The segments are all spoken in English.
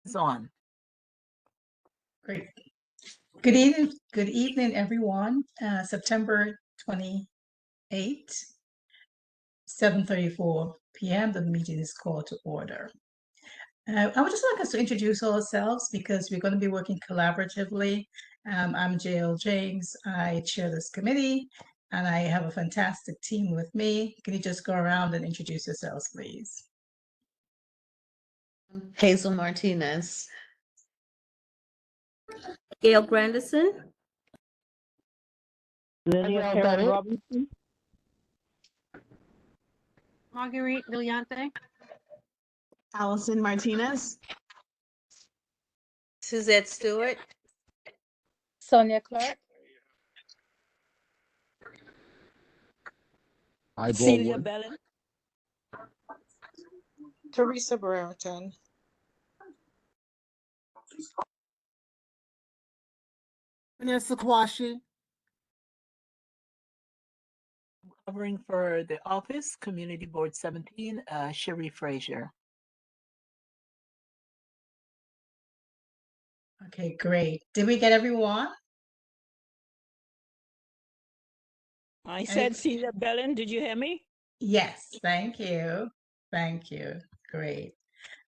It's on. Great. Good evening, everyone. September 28th, 7:34 p.m. The meeting is called to order. I would just like us to introduce ourselves because we're going to be working collaboratively. I'm JL James. I chair this committee, and I have a fantastic team with me. Can you just go around and introduce yourselves, please? Hazel Martinez. Gail Grandison. Lydia Perrin Robinson. Marguerite Villante. Allison Martinez. Suzette Stewart. Sonia Clark. Celia Bellin. Teresa Brereton. Vanessa Kwashi. Covering for the office, Community Board 17, Cherie Frazier. Okay, great. Did we get everyone? I said Celia Bellin. Did you hear me? Yes, thank you. Thank you. Great.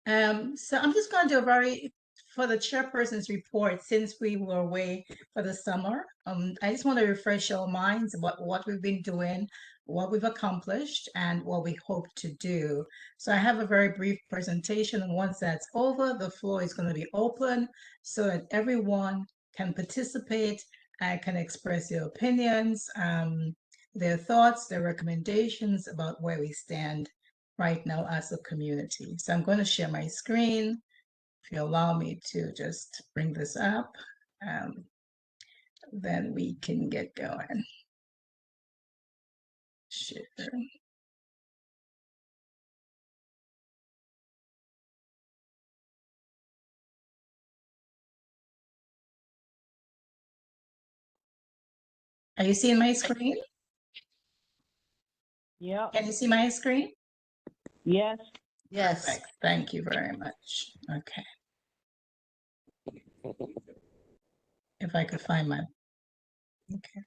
So I'm just going to do for the chairperson's report, since we were away for the summer, I just want to refresh our minds about what we've been doing, what we've accomplished, and what we hope to do. So I have a very brief presentation, and once that's over, the floor is going to be open so that everyone can participate and can express their opinions, their thoughts, their recommendations about where we stand right now as a community. So I'm going to share my screen. If you allow me to just bring this up, then we can get going. Share. Are you seeing my screen? Yeah. Can you see my screen? Yes. Yes. Perfect. Thank you very much. Okay. If I could find my, okay.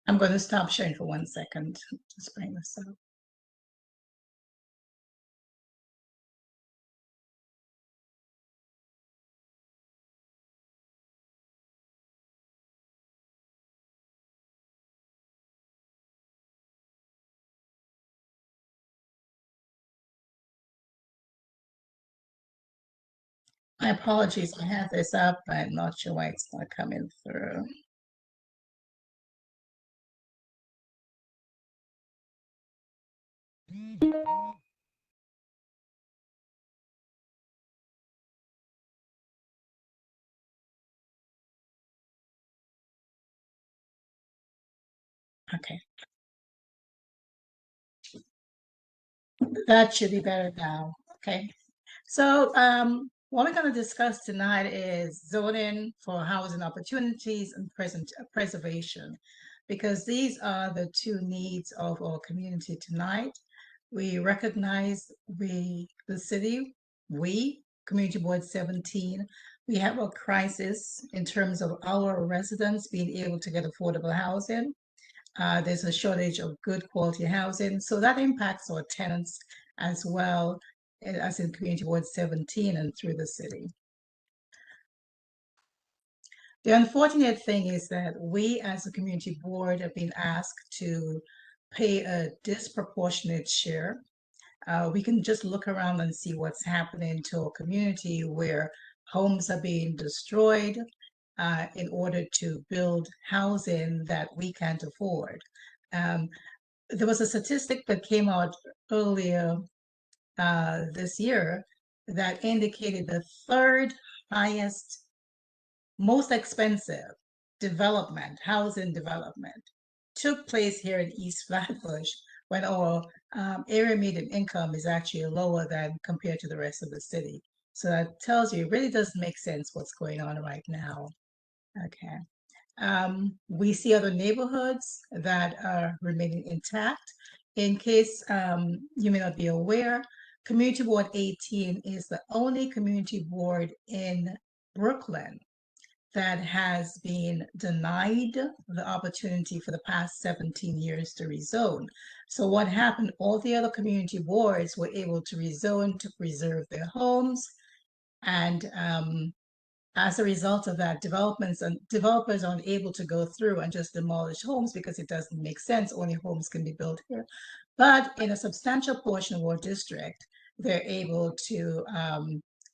I'm going to stop sharing for 1 second. Just bring this up. My apologies, I have this up. I'm not sure why it's not coming through. Okay. That should be better now. Okay. So what we're going to discuss tonight is zoning for housing opportunities and preservation, because these are the two needs of our community tonight. We recognize the city, Community Board 17, we have a crisis in terms of our residents being able to get affordable housing. There's a shortage of good quality housing, so that impacts our tenants as well as in Community Board 17 and through the city. The unfortunate thing is that we as a community board have been asked to pay a disproportionate share. We can just look around and see what's happening to a community where homes are being destroyed in order to build housing that we can't afford. There was a statistic that came out earlier this year that indicated the third highest, most expensive housing development took place here in East Flatbush, when our area median income is actually lower than compared to the rest of the city. So that tells you it really doesn't make sense what's going on right now. Okay. We see other neighborhoods that are remaining intact. In case you may not be aware, Community Board 18 is the only community board in Brooklyn that has been denied the opportunity for the past 17 years to rezone. So what happened, all the other community boards were able to rezone to preserve their homes. And as a result of that, developers aren't able to go through and just demolish homes because it doesn't make sense. Only homes can be built here. But in a substantial portion of our district, they're able to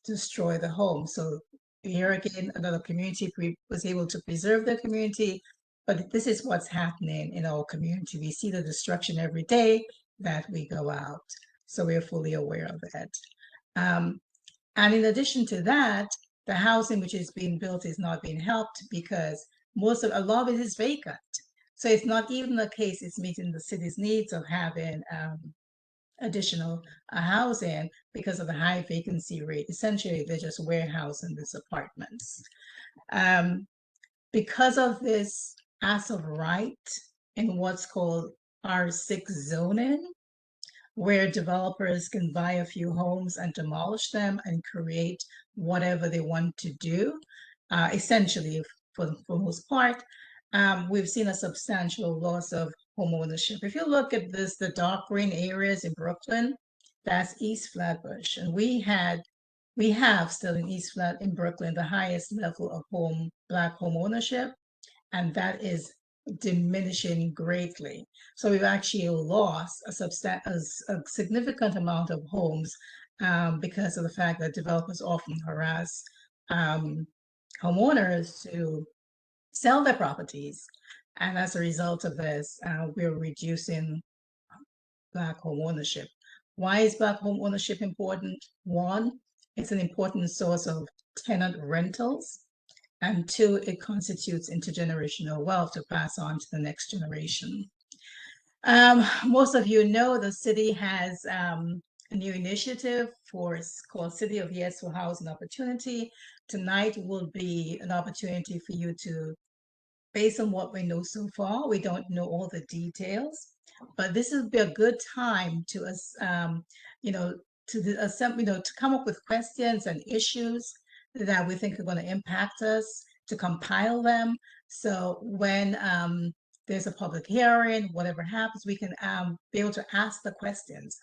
destroy the home. So here again, another community was able to preserve their community, but this is what's happening in our community. We see the destruction every day that we go out. So we're fully aware of it. And in addition to that, the housing which is being built is not being helped because a lot of it is vacant. So it's not even the case it's meeting the city's needs of having additional housing because of the high vacancy rate. Essentially, they're just warehousing these apartments. Because of this as of right in what's called R6 zoning, where developers can buy a few homes and demolish them and create whatever they want to do, essentially, for the most part, we've seen a substantial loss of home ownership. If you look at this, the dark green areas in Brooklyn, that's East Flatbush. And we have still in Brooklyn, the highest level of Black home ownership, and that is diminishing greatly. So we've actually lost a significant amount of homes because of the fact that developers often harass homeowners to sell their properties. And as a result of this, we're reducing Black home ownership. Why is Black home ownership important? One, it's an important source of tenant rentals. And two, it constitutes intergenerational wealth to pass on to the next generation. Most of you know the city has a new initiative called City of Yes for Housing Opportunity. Tonight will be an opportunity for you to, based on what we know so far, we don't know all the details, but this would be a good time to, to come up with questions and issues that we think are going to impact us, to compile them. So when there's a public hearing, whatever happens, we can be able to ask the questions.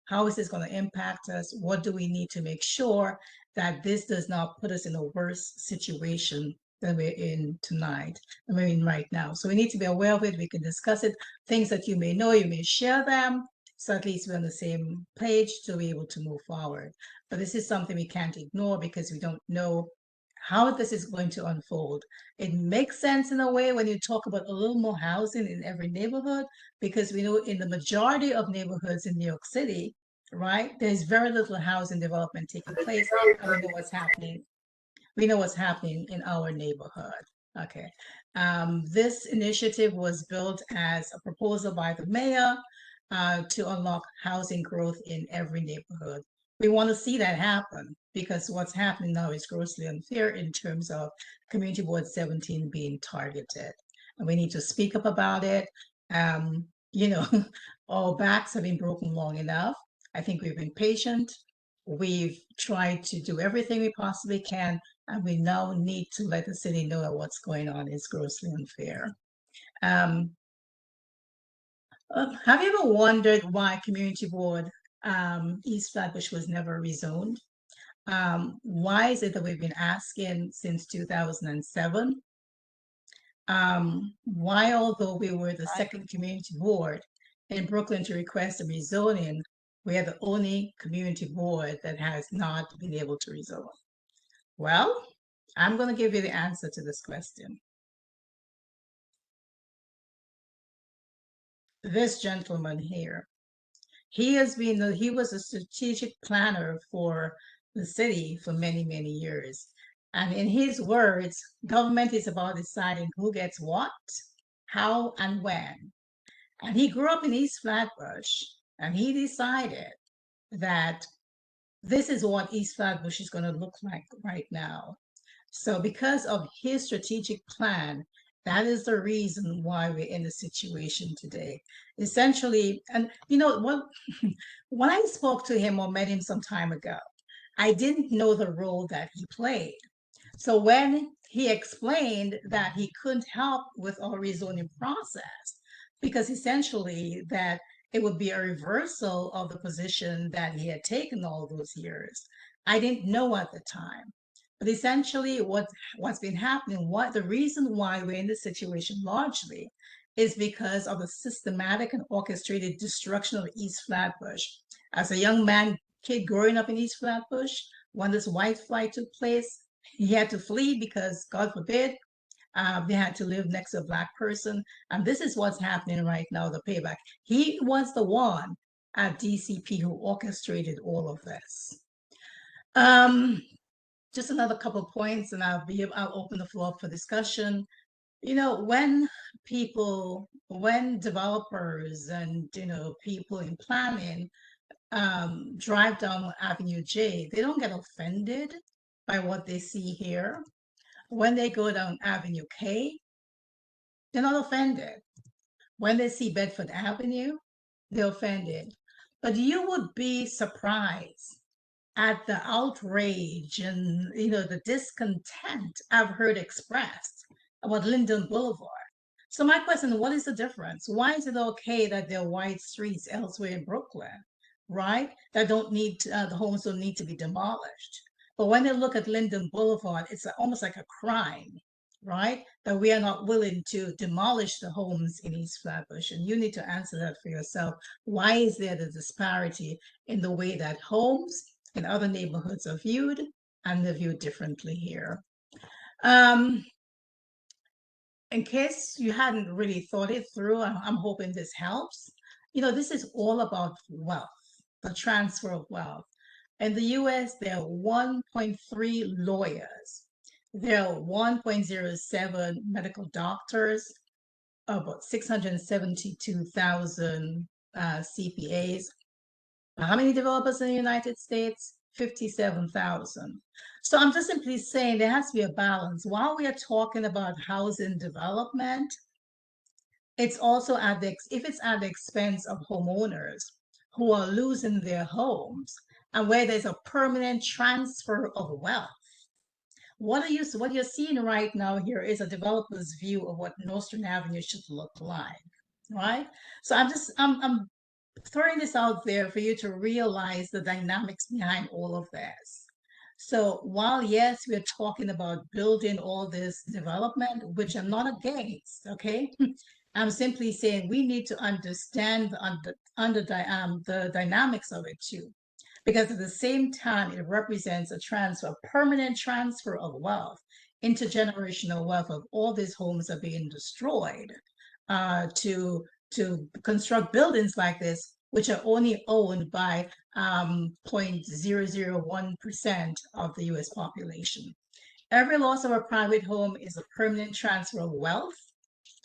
How is this going to impact us? What do we need to make sure that this does not put us in a worse situation than we're in tonight, and we're in right now? So we need to be aware of it. We can discuss it. Things that you may know, you may share them. So at least we're on the same page to be able to move forward. But this is something we can't ignore because we don't know how this is going to unfold. It makes sense in a way when you talk about a little more housing in every neighborhood, because we know in the majority of neighborhoods in New York City, right, there's very little housing development taking place, and we know what's happening. We know what's happening in our neighborhood. Okay. This initiative was built as a proposal by the mayor to unlock housing growth in every neighborhood. We want to see that happen because what's happening now is grossly unfair in terms of Community Board 17 being targeted. And we need to speak up about it. Our backs have been broken long enough. I think we've been patient. We've tried to do everything we possibly can, and we now need to let the city know that what's going on is grossly unfair. Have you ever wondered why Community Board East Flatbush was never rezoned? Why is it that we've been asking since 2007? Why, although we were the second community board in Brooklyn to request a rezoning, we are the only community board that has not been able to rezone? Well, I'm going to give you the answer to this question. This gentleman here, he was a strategic planner for the city for many, many years. And in his words, government is about deciding who gets what, how, and when. And he grew up in East Flatbush, and he decided that this is what East Flatbush is going to look like right now. So because of his strategic plan, that is the reason why we're in the situation today. Essentially, and you know what, when I spoke to him or met him some time ago, I didn't know the role that he played. So when he explained that he couldn't help with our rezoning process, because essentially that it would be a reversal of the position that he had taken all those years, I didn't know at the time. But essentially, what's been happening, what the reason why we're in this situation largely is because of the systematic and orchestrated destruction of East Flatbush. As a young man, kid growing up in East Flatbush, when this white flight took place, he had to flee because, God forbid, they had to live next to a Black person. And this is what's happening right now, the payback. He was the one at DCP who orchestrated all of this. Just another couple of points, and I'll open the floor up for discussion. You know, when developers and people in planning drive down Avenue J, they don't get offended by what they see here. When they go down Avenue K, they're not offended. When they see Bedford Avenue, they're offended. But you would be surprised at the outrage and the discontent I've heard expressed about Linden Boulevard. So my question, what is the difference? Why is it okay that there are wide streets elsewhere in Brooklyn, right? That don't need the homes don't need to be demolished. But when they look at Linden Boulevard, it's almost like a crime, right? That we are not willing to demolish the homes in East Flatbush. And you need to answer that for yourself. Why is there the disparity in the way that homes in other neighborhoods are viewed, and they're viewed differently here? In case you hadn't really thought it through, I'm hoping this helps. This is all about wealth, the transfer of wealth. In the US, there are 1.3 lawyers. There are 1.07 medical doctors, about 672,000 CPAs. How many developers in the United States? 57,000. So I'm just simply saying there has to be a balance. While we are talking about housing development, it's also if it's at the expense of homeowners who are losing their homes and where there's a permanent transfer of wealth. What you're seeing right now here is a developer's view of what Nostrand Avenue should look like, right? So I'm throwing this out there for you to realize the dynamics behind all of this. So while, yes, we're talking about building all this development, which I'm not against, okay? I'm simply saying we need to understand the dynamics of it too. Because at the same time, it represents a permanent transfer of wealth, intergenerational wealth of all these homes are being destroyed to construct buildings like this, which are only owned by 0.001% of the US population. Every loss of a private home is a permanent transfer of wealth.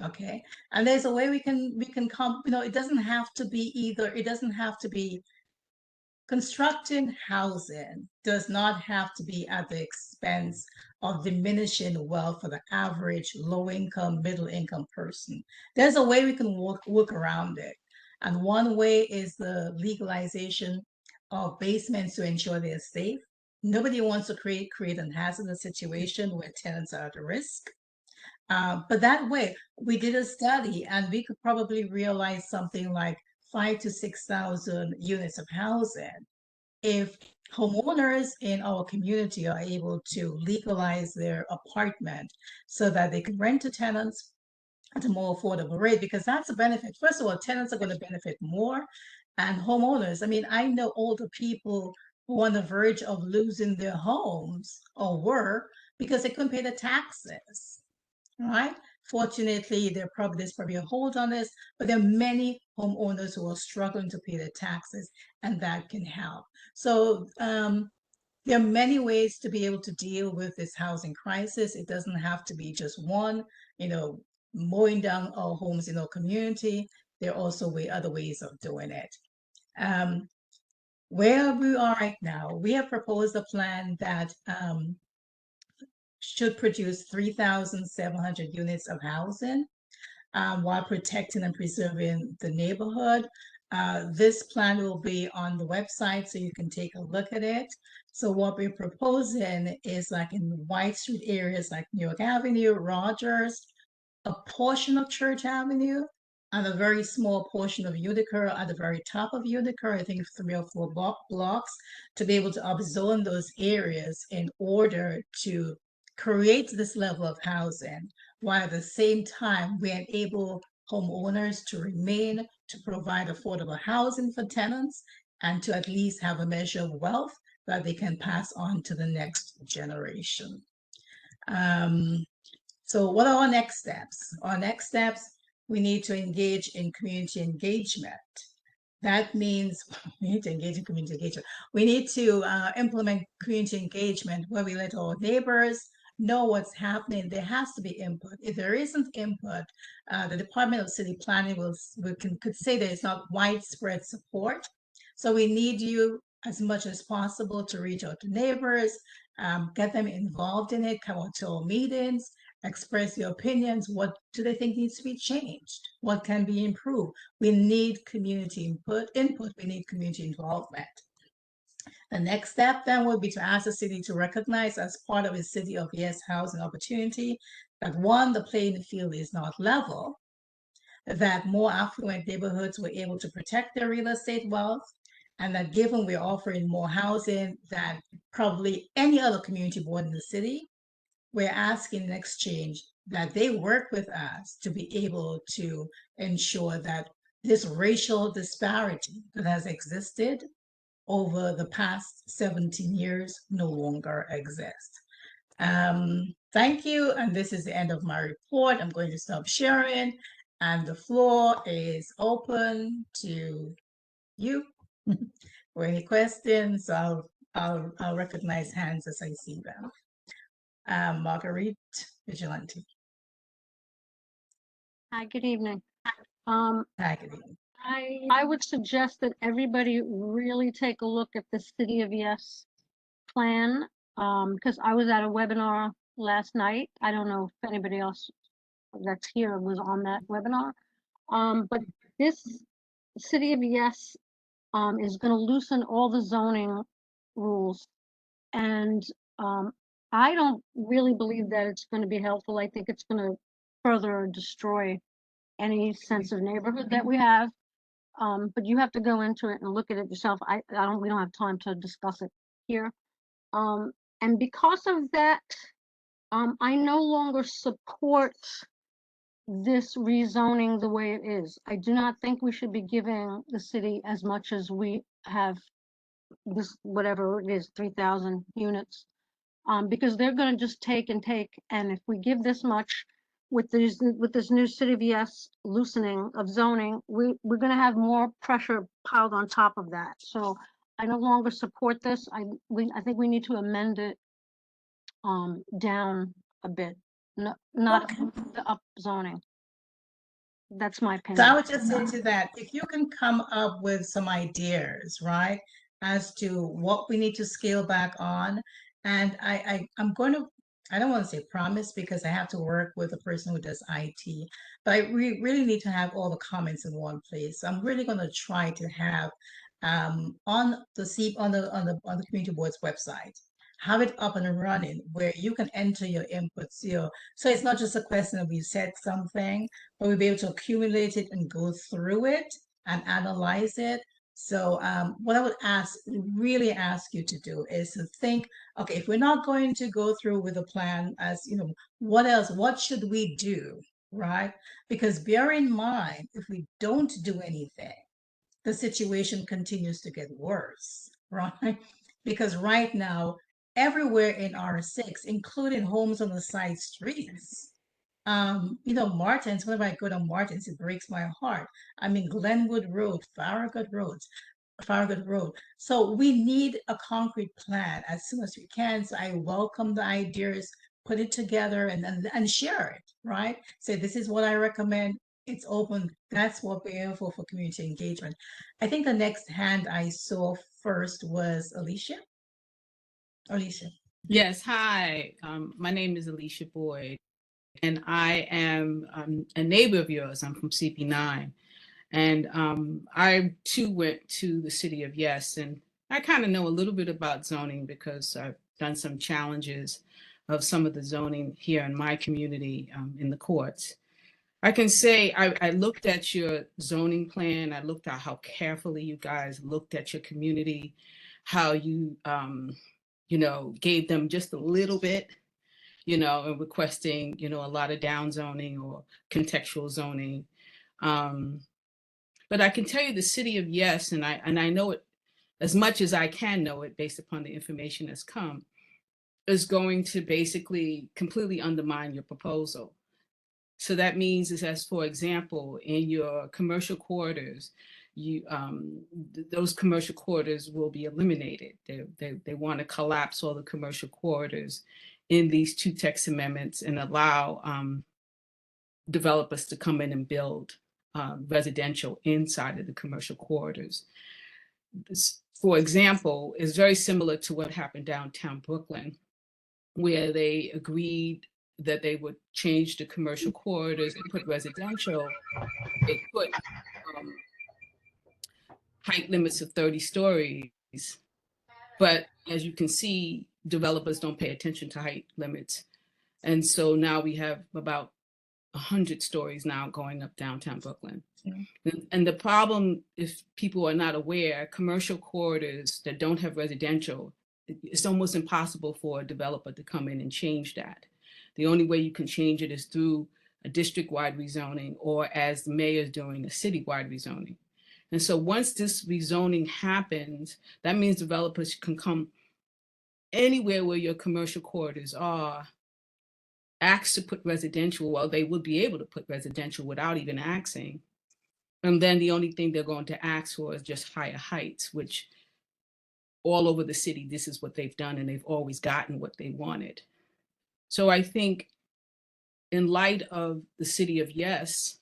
Okay. And there's a way we can come, it doesn't have to be either, it doesn't have to be constructing housing does not have to be at the expense of diminishing wealth for the average low-income, middle-income person. There's a way we can work around it. And one way is the legalization of basements to ensure they're safe. Nobody wants to create a hazardous situation where tenants are at risk. But that way, we did a study and we could probably realize something like 5,000 to 6,000 units of housing if homeowners in our community are able to legalize their apartment so that they can rent to tenants at a more affordable rate, because that's a benefit. First of all, tenants are going to benefit more, and homeowners. I mean, I know older people who are on the verge of losing their homes or were because they couldn't pay the taxes. Right? Fortunately, there's probably a hold on this, but there are many homeowners who are struggling to pay their taxes, and that can help. So there are many ways to be able to deal with this housing crisis. It doesn't have to be just one, mowing down our homes in our community. There are also other ways of doing it. where we are right now, we have proposed a plan that should produce 3,700 units of housing while protecting and preserving the neighborhood. This plan will be on the website so you can take a look at it. So what we're proposing is like in White Street areas like New York Avenue, Rogers, a portion of Church Avenue, and a very small portion of Utica at the very top of Utica, I think 3 or 4 blocks, to be able to upzone those areas in order to create this level of housing, while at the same time we enable homeowners to remain, to provide affordable housing for tenants, and to at least have a measure of wealth that they can pass on to the next generation. So what are our next steps? Our next steps, we need to engage in community engagement. That means we need to engage in community engagement. We need to implement community engagement where we let our neighbors know what's happening. There has to be input. If there isn't input, the Department of City Planning could say there is not widespread support. So we need you as much as possible to reach out to neighbors, get them involved in it, come out to our meetings, express your opinions. What do they think needs to be changed? What can be improved? We need community input. We need community involvement. The next step then would be to ask the city to recognize as part of its City of Yes housing opportunity that one, the playing field is not level, that more affluent neighborhoods were able to protect their real estate wealth, and that given we're offering more housing than probably any other community board in the city, we're asking in exchange that they work with us to be able to ensure that this racial disparity that has existed over the past 17 years no longer exists. Thank you, and this is the end of my report. I'm going to stop sharing, and the floor is open to you for any questions. I'll recognize hands as I see them. Marguerite Vigilante. Hi, good evening. Hi, good evening. I would suggest that everybody really take a look at the City of Yes plan, because I was at a webinar last night. I don't know if anybody else that's here was on that webinar. But this City of Yes is going to loosen all the zoning rules. And I don't really believe that it's going to be helpful. I think it's going to further destroy any sense of neighborhood that we have. But you have to go into it and look at it yourself. We don't have time to discuss it here. And because of that, I no longer support this rezoning the way it is. I do not think we should be giving the city as much as we have this, whatever it is, 3,000 units. Because they're going to just take and take. And if we give this much with this new City of Yes loosening of zoning, we're going to have more pressure piled on top of that. So I no longer support this. I think we need to amend it down a bit, not the up zoning. That's my So I opinion. would just say to that, if you can come up with some ideas, right, as to what we need to scale back on, and I'm going to, I don't want to say promise because I have to work with a person who does IT, but we really need to have all the comments in one place. So I'm really going to try to have on the community board's website, have it up and running where you can enter your inputs. So it's not just a question of you said something, but we'll be able to accumulate it and go through it and analyze it. So what I would really ask you to do is to think, okay, if we're not going to go through with a plan, as you know, what else, what should we do, right? Because bear in mind, if we don't do anything, the situation continues to get worse, right? Because right now, everywhere in R6, including homes on the side streets, Martins, whenever I go to Martins, it breaks my heart. I mean, Glenwood Road, Farragut Road. So we need a concrete plan as soon as we can. So I welcome the ideas, put it together and share it, right? Say, this is what I recommend. it's open. That's what we're here for community engagement. I think the next hand I saw first was Alicia. Alicia. Yes, hi. My name is Alicia Boyd, and I am a neighbor of yours. I'm from CP9. And I too went to the city of Yes, and I kind of know a little bit about zoning because I've done some challenges of some of the zoning here in my community in the courts. I can say I looked at your zoning plan. I looked at how carefully you guys looked at your community, how you, gave them just a little bit, and requesting, a lot of down zoning or contextual zoning. But I can tell you the city of Yes, and I know it as much as I can know it based upon the information that's come, is going to basically completely undermine your proposal. So that means is as, for example, in your commercial quarters, those commercial quarters will be eliminated. They want to collapse all the commercial quarters in these two text amendments and allow developers to come in and build residential inside of the commercial quarters. This, for example, is very similar to what happened downtown Brooklyn, where they agreed that they would change the commercial corridors and put residential. They put height limits of 30 stories. But as you can see, developers don't pay attention to height limits. And so now we have about 100 stories now going up downtown Brooklyn. And the problem, if people are not aware, commercial corridors that don't have residential, it's almost impossible for a developer to come in and change that. The only way you can change it is through a district-wide rezoning, or as the mayor is doing, a city-wide rezoning. And so once this rezoning happens, that means developers can come anywhere where your commercial corridors are, ask to put residential. Well, they would be able to put residential without even asking. And then the only thing they're going to ask for is just higher heights, which all over the city, this is what they've done, and they've always gotten what they wanted. So I think in light of the city of Yes,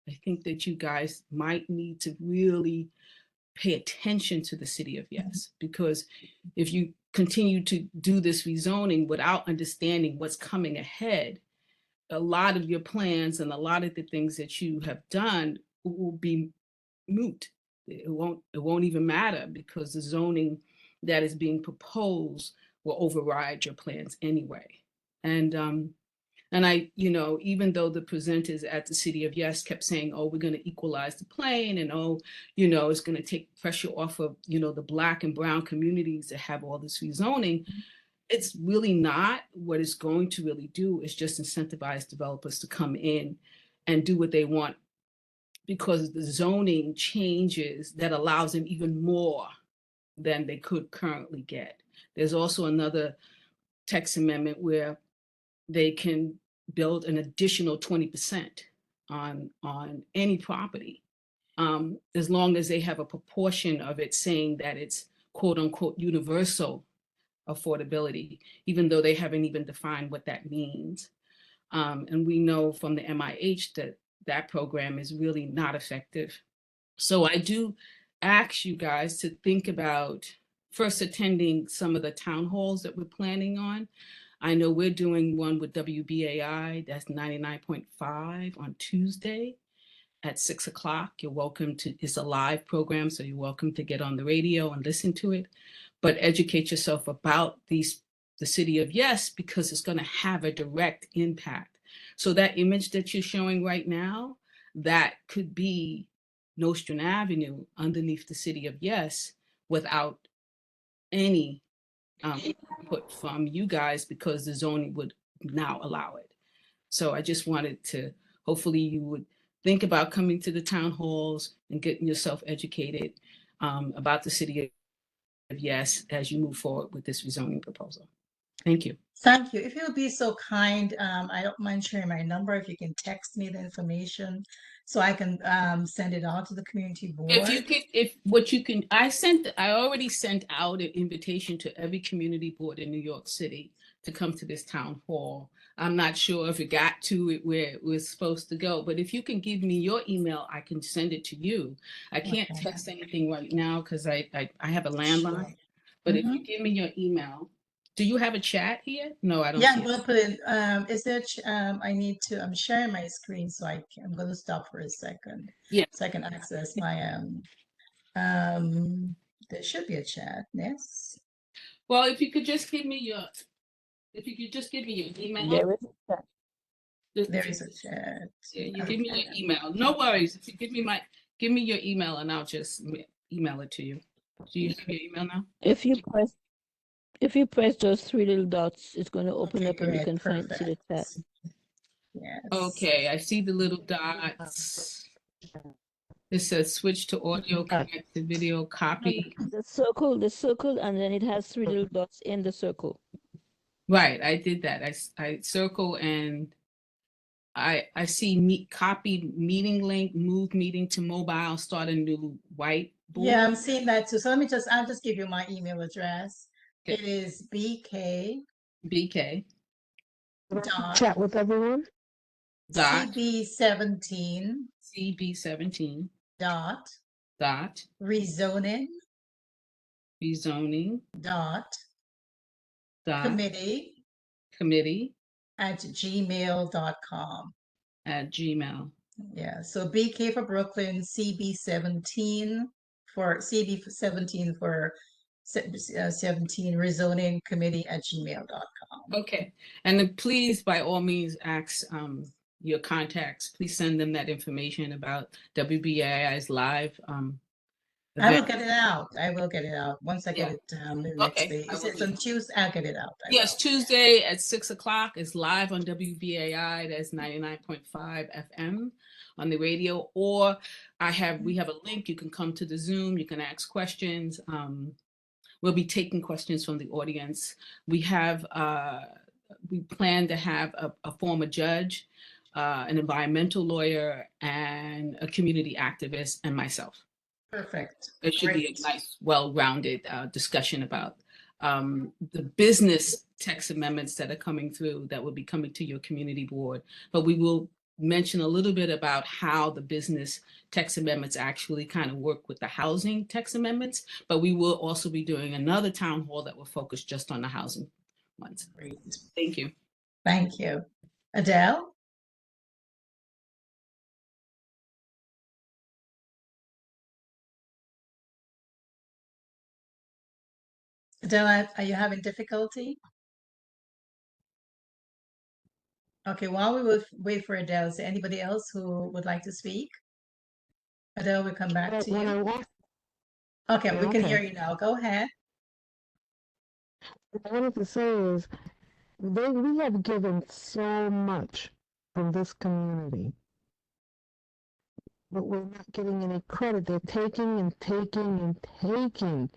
I think that you guys might need to really pay attention to the city of Yes, because if you continue to do this rezoning without understanding what's coming ahead, a lot of your plans and a lot of the things that you have done will be moot. It won't even matter, because the zoning that is being proposed will override your plans anyway. And I, even though the presenters at the city of Yes kept saying, oh, we're going to equalize the plane, and oh, it's going to take pressure off of, the Black and brown communities that have all this rezoning, it's really not. What it's going to really do is just incentivize developers to come in and do what they want, because the zoning changes that allows them even more than they could currently get. There's also another text amendment where they can build an additional 20% on any property, as long as they have a proportion of it saying that it's quote unquote universal affordability, even though they haven't even defined what that means. And we know from the MIH that that program is really not effective. So I do ask you guys to think about first attending some of the town halls that we're planning on. I know we're doing one with WBAI, that's 99.5 on Tuesday at 6 o'clock. You're welcome to, it's a live program, so you're welcome to get on the radio and listen to it, but educate yourself about the city of Yes, because it's going to have a direct impact. So that image that you're showing right now, that could be Nostrand Avenue underneath the city of Yes without any input from you guys, because the zoning would now allow it. So I just wanted to, hopefully you would think about coming to the town halls and getting yourself educated about the city of Yes as you move forward with this rezoning proposal. Thank you. Thank you. If you would be so kind, I don't mind sharing my number. If you can text me the information so I can send it out to the community If you board? could, I already sent out an invitation to every community board in New York City to come to this town hall. I'm not sure if it got to it where it was supposed to go, but if you can give me your email, I can send it to you. I can't Okay. text anything right now because I have a landline, Sure. but if Mhm. you give me your email, do you have a chat here? No, I don't Yeah, see I'm it. gonna put in, is there, I need to, I'm sharing my screen, so I'm gonna stop for a second. Yeah. So I can access my, there should be a chat, yes. Well, if you could just give me your email. There is a chat. There is a chat. Yeah, you give me your email. No worries. If you give me your email and I'll just email it to you. Do you have your email now? If you press those three little dots, it's going to open Okay, up and you great, can see the chat. perfect. Yes. Okay, I see the little dots. It says switch to audio, connect to video, copy. The circle, and then it has three little dots in the circle. Right, I did that. I circle and I see copy meeting link, move meeting to mobile, start a new whiteboard. Yeah, I'm seeing that too. So I'll just give you my email address. Okay. It is BK BK dot Chat with everyone. dot CB17 CB17 dot dot rezoning rezoning dot dot committee committee at gmail.com. at Gmail. Yeah, so BK for Brooklyn, CB17 for 17 for 17 rezoning committee at gmail.com. Okay, and then please, by all means, ask your contacts. Please send them that information about WBAI's live I will event. get it out. I will get it out once I get Yeah. it the next Okay, day. I It's will do on that. Tuesday. I'll get it out. I Yes, will. Tuesday at 6 o'clock is live on WBAI. That's 99.5 FM on the radio. Or we have a link. You can come to the Zoom. You can ask questions. We'll be taking questions from the audience. We plan to have a former judge, an environmental lawyer, and a community activist, and myself. Perfect. It should be Great. a nice, well-rounded discussion about the business text amendments that are coming through that will be coming to your community board. But we will mention a little bit about how the business text amendments actually kind of work with the housing text amendments. But we will also be doing another town hall that will focus just on the housing ones. Great. Thank you. Thank you. Adele? Adele, are you having difficulty? Okay, while we will wait for Adele, is there anybody else who would like to speak? Adele, we'll come back to you. Okay, we can hear you now. Go ahead. What I wanted to say is we have given so much from this community, but we're not getting any credit. They're taking and taking and taking,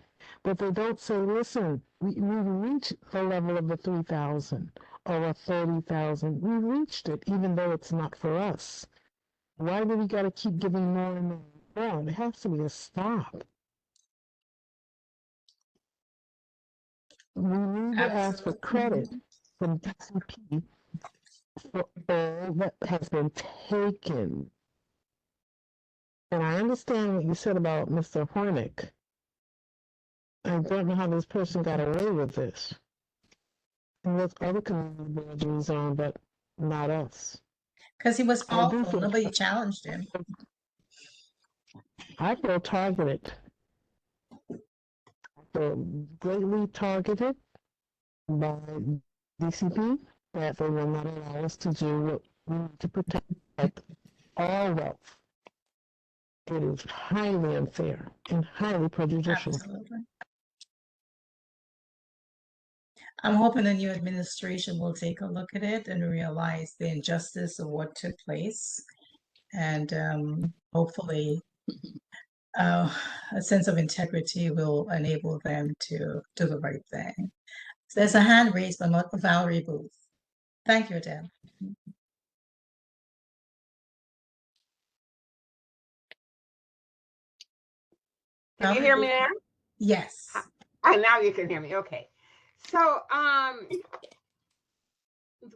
but they don't say, listen, we've reached the level of the 3,000 or 30,000. We've reached it, even though it's not for us. Why do we got to keep giving more and more and more? There has to be a stop. We need to ask for credit from DCP for all that has been taken. And I understand what you said about Mr. Hornick. I don't know how this person got away with this. And there's other community boards rezoned, but not us. Because he was I do powerful. feel Nobody challenged him. I feel targeted. I feel greatly targeted by DCP that they will not allow us to do what we need to protect all wealth. It is highly unfair and highly prejudicial. Absolutely. I'm hoping the new administration will take a look at it and realize the injustice of what took place. And hopefully a sense of integrity will enable them to do the right thing. So there's a hand raised by Valerie Booth. Thank you, Adele. Can you hear me now? Yes. And now you can hear me. Okay. So,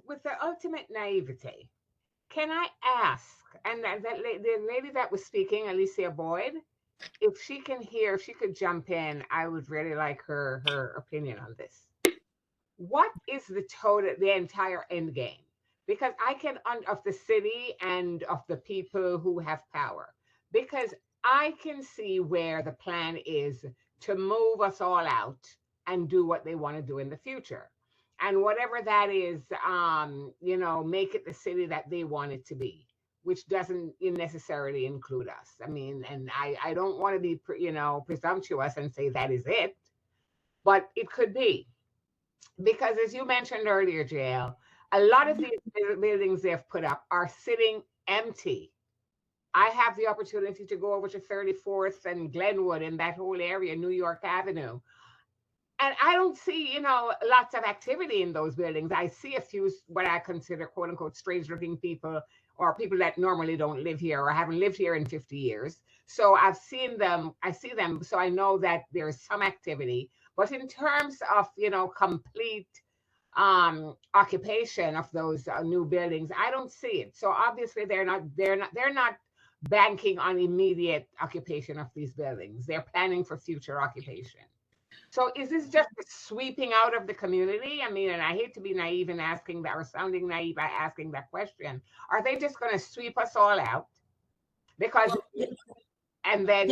with the ultimate naivete, can I ask, and the lady that was speaking, Alicia Boyd, if she can hear, if she could jump in, I would really like her opinion on this. What is the entire end game? Because I can, of the city and of the people who have power, because I can see where the plan is to move us all out and do what they want to do in the future. And whatever that is, make it the city that they want it to be, which doesn't necessarily include us. I mean, and I don't want to be, presumptuous and say that is it, but it could be. Because as you mentioned earlier, JL, a lot of these buildings they've put up are sitting empty. I have the opportunity to go over to 34th and Glenwood and that whole area, New York Avenue. And I don't see, lots of activity in those buildings. I see a few what I consider quote unquote strange looking people or people that normally don't live here or haven't lived here in 50 years. So I see them. So I know that there's some activity. But in terms of, complete occupation of those new buildings, I don't see it. So obviously they're not banking on immediate occupation of these buildings. They're planning for future occupation. So is this just a sweeping out of the community? I mean, and I hate to be naive in asking that or sounding naive by asking that question. Are they just going to sweep us all out? Because, and then,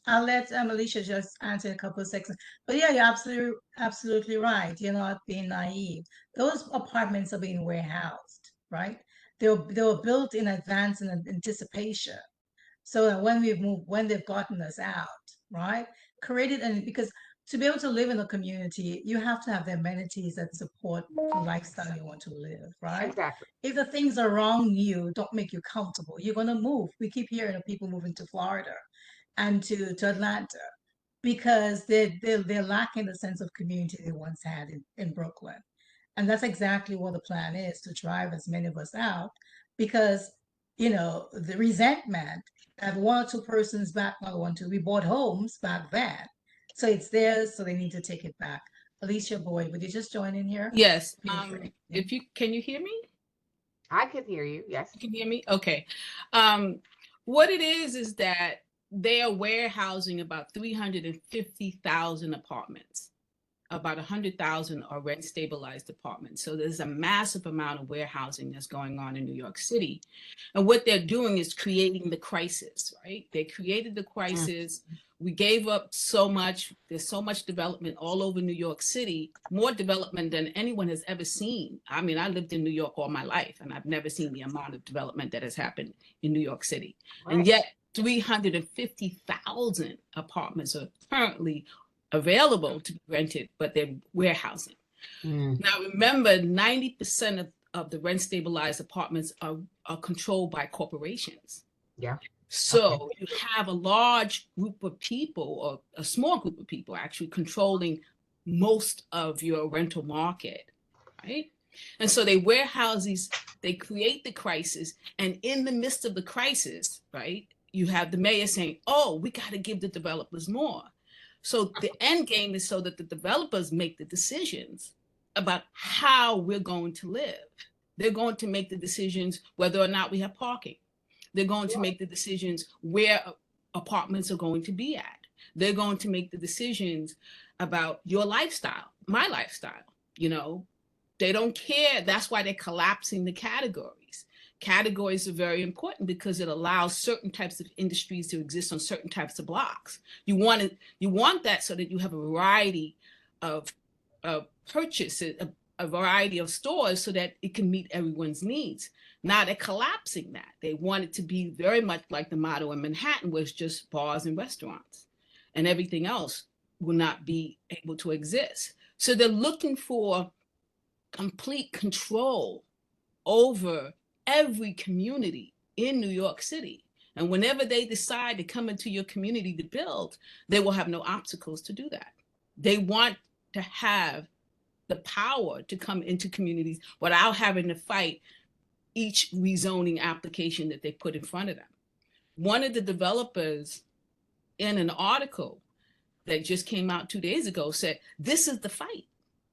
I'll let Alicia just answer a couple of seconds. But yeah, you're absolutely right. You're not being naive. Those apartments are being warehoused, right? They were built in advance in anticipation. So that when they've gotten us out, right? Created, and because to be able to live in a community, you have to have the amenities that support the lifestyle you want to live, right? Exactly. If the things around you don't make you comfortable, you're going to move. We keep hearing of people moving to Florida and to Atlanta because they're lacking the sense of community they once had in Brooklyn. And that's exactly what the plan is, to drive as many of us out because, the resentment that one or two persons back, not one, two, we bought homes back then. So it's theirs, so they need to take it back. Alicia Boyd, would you just join in here? Yes. Feel free. Can you hear me? I can hear you. Yes. You can hear me? Okay. What it is that they are warehousing about 350,000 apartments. About 100,000 are rent stabilized apartments. So there's a massive amount of warehousing that's going on in New York City. And what they're doing is creating the crisis, right? They created the crisis. We gave up so much. There's so much development all over New York City, more development than anyone has ever seen. I mean, I lived in New York all my life, and I've never seen the amount of development that has happened in New York City. Right. And yet 350,000 apartments are currently available to be rented, but they're warehousing. Now, remember, 90% of the rent stabilized apartments are controlled by corporations. Yeah. So you have a large group of people, or a small group of people actually controlling most of your rental market, right? And so they warehouse these, they create the crisis, and in the midst of the crisis, right, you have the mayor saying, oh, we got to give the developers more. So the end game is so that the developers make the decisions about how we're going to live. They're going to make the decisions whether or not we have parking. They're going to make the decisions where apartments are going to be at. They're going to make the decisions about your lifestyle, my lifestyle. They don't care. That's why they're collapsing the categories. Categories are very important because it allows certain types of industries to exist on certain types of blocks. You want that so that you have a variety of purchases, a variety of stores, so that it can meet everyone's needs. Now they're collapsing that. They want it to be very much like the model in Manhattan, where it's just bars and restaurants, and everything else will not be able to exist. So they're looking for complete control over every community in New York City. And whenever they decide to come into your community to build, they will have no obstacles to do that. They want to have the power to come into communities without having to fight each rezoning application that they put in front of them. One of the developers in an article that just came out 2 days ago said, this is the fight.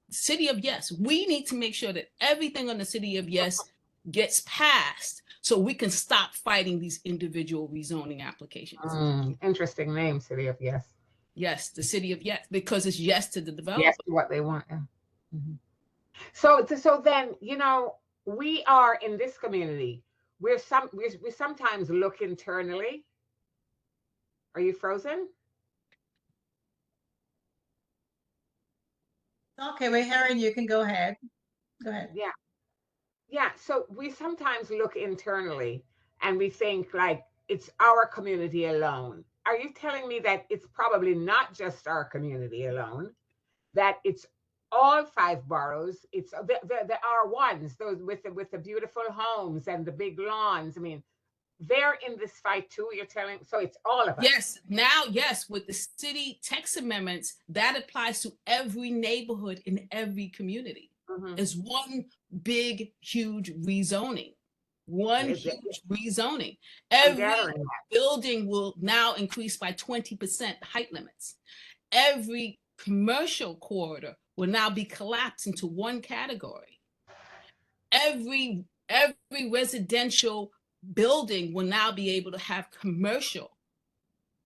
City of Yes. We need to make sure that everything on the City of Yes gets passed so we can stop fighting these individual rezoning applications. Interesting name, City of Yes. Yes, the City of Yes, because it's yes to the developer. Yes to what they want. Yeah. So then, you know, we are in this community. We sometimes look internally. Are you frozen? Okay, we're hearing you. Can go ahead. Go ahead. Yeah. Yeah. So we sometimes look internally and we think like it's our community alone. Are you telling me that it's probably not just our community alone, that it's all 5 boroughs? It's the R1s, those with the beautiful homes and the big lawns. I mean, they're in this fight too, you're telling? So it's all of us. Yes, now, yes, with the city text amendments, that applies to every neighborhood in every community. It's one big, huge rezoning. One huge rezoning. Every building will now increase by 20% height limits. Every commercial corridor will now be collapsed into one category. Every residential building will now be able to have commercial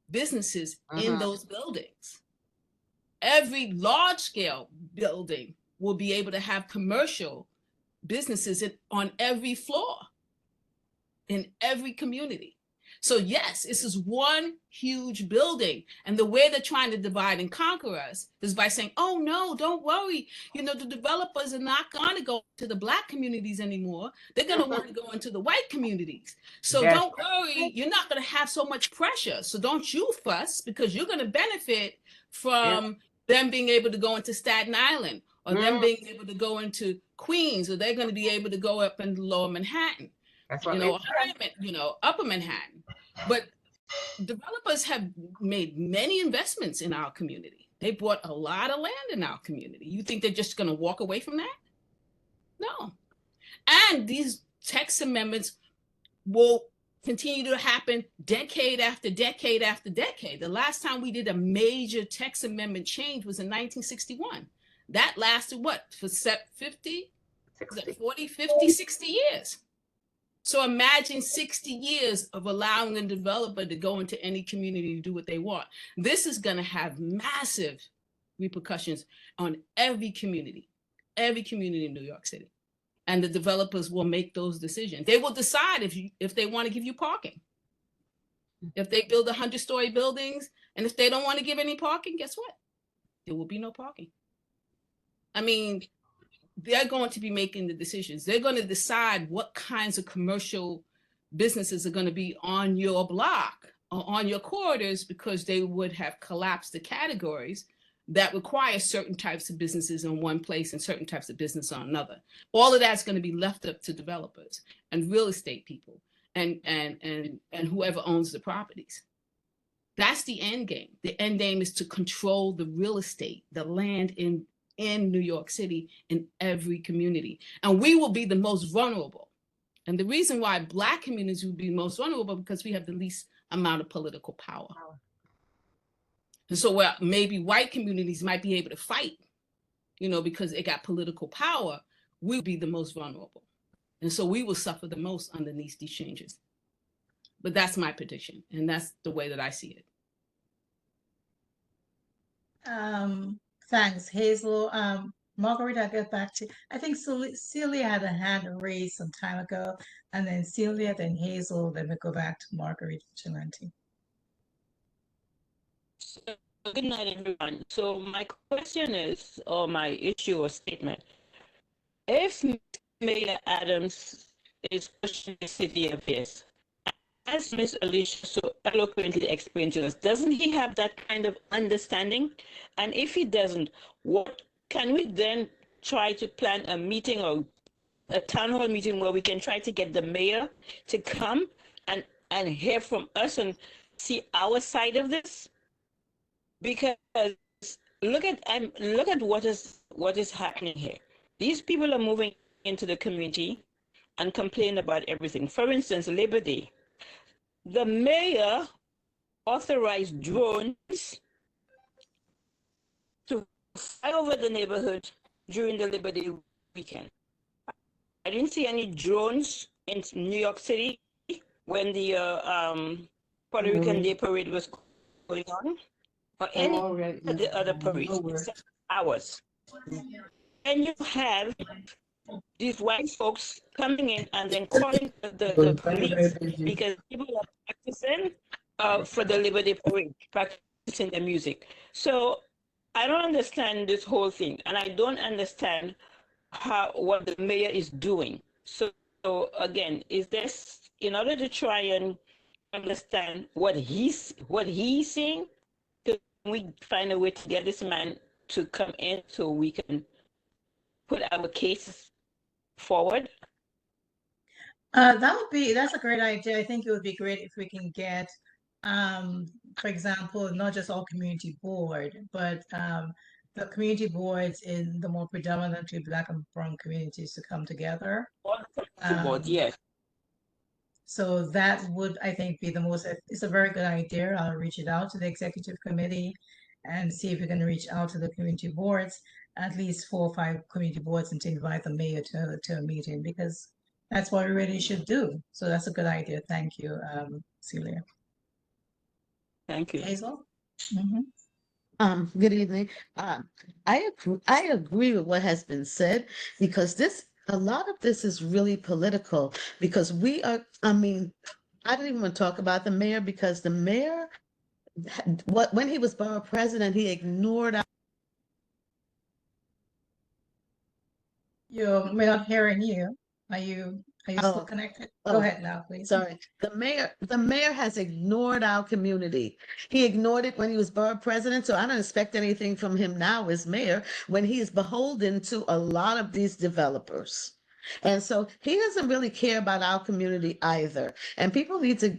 businesses in those buildings. Every large scale building will be able to have commercial businesses on every floor in every community. So yes, this is one huge building. And the way they're trying to divide and conquer us is by saying, oh no, don't worry. You know, the developers are not going to go to the Black communities anymore. They're going to want to go into the white communities. So don't worry, you're not going to have so much pressure. So don't you fuss, because you're going to benefit from them being able to go into Staten Island, or them being able to go into Queens, or they're going to be able to go up in Lower Manhattan. That's what Upper Manhattan. But developers have made many investments in our community. They bought a lot of land in our community. You think they're just going to walk away from that? No. And these text amendments will continue to happen decade after decade after decade. The last time we did a major text amendment change was in 1961. That lasted what, for 50, 40, 50, 60 years. So imagine 60 years of allowing a developer to go into any community to do what they want. This is going to have massive repercussions on every community in New York City. And the developers will make those decisions. They will decide if they want to give you parking. If they build 100-story buildings, and if they don't want to give any parking, guess what? There will be no parking. I mean, they're going to be making the decisions. They're going to decide what kinds of commercial businesses are going to be on your block or on your corridors, because they would have collapsed the categories that require certain types of businesses in one place and certain types of business on another. All of that's going to be left up to developers and real estate people and whoever owns the properties. That's the end game. The end game is to control the real estate, the land in New York City, in every community. And we will be the most vulnerable. And the reason why Black communities will be most vulnerable, because we have the least amount of political power. And so where maybe white communities might be able to fight, you know, because they got political power, we'll be the most vulnerable. And so we will suffer the most underneath these changes. But that's my prediction. And that's the way that I see it. Thanks, Hazel. Marguerite, I'll get back to you. I think Celia had a hand raised some time ago, and then Celia, then Hazel, then we go back to Marguerite Vigilante. Good night, everyone. So my question is, or my issue or statement, if Mayor Adams is pushing the City of Yes, as Ms. Alicia so eloquently explained to us, doesn't he have that kind of understanding? And if he doesn't, what can we then try to plan a meeting or a town hall meeting where we can try to get the mayor to come and hear from us and see our side of this? Because look at what is happening here. These people are moving into the community and complain about everything. For instance, Labor Day. The mayor authorize drones to fly over the neighborhood during the Labor Day weekend. I didn't see any drones in New York City when the Puerto Rican Day Parade was going on, or any of the other parades except ours. And you have these white folks coming in and then calling the police because people are practicing for the Labor Day Parade, practicing their music. So I don't understand this whole thing, and I don't understand what the mayor is doing. So again, is this in order to try and understand what he's seeing? Can we find a way to get this man to come in so we can put our cases forward? That's a great idea. I think it would be great if we can get, for example, not just all community board, but the community boards in the more predominantly Black and brown communities to come together. All the community boards, yes. So that would, I think, be the most, it's a very good idea. I'll reach it out to the executive committee and see if we can reach out to the community boards, at least 4 or 5 community boards, and to invite the mayor to a meeting, because that's what we really should do. So that's a good idea. Thank you, Celia. Thank you. Hazel? Good evening. I agree with what has been said, because a lot of this is really political, because I mean, I don't even want to talk about the mayor, because the mayor, when he was borough president, he ignored We're not hearing you. Are you still Oh, connected? oh, Go ahead now, please. Sorry. The mayor has ignored our community. He ignored it when he was borough president, so I don't expect anything from him now as mayor when he is beholden to a lot of these developers. And so he doesn't really care about our community either. And people need to,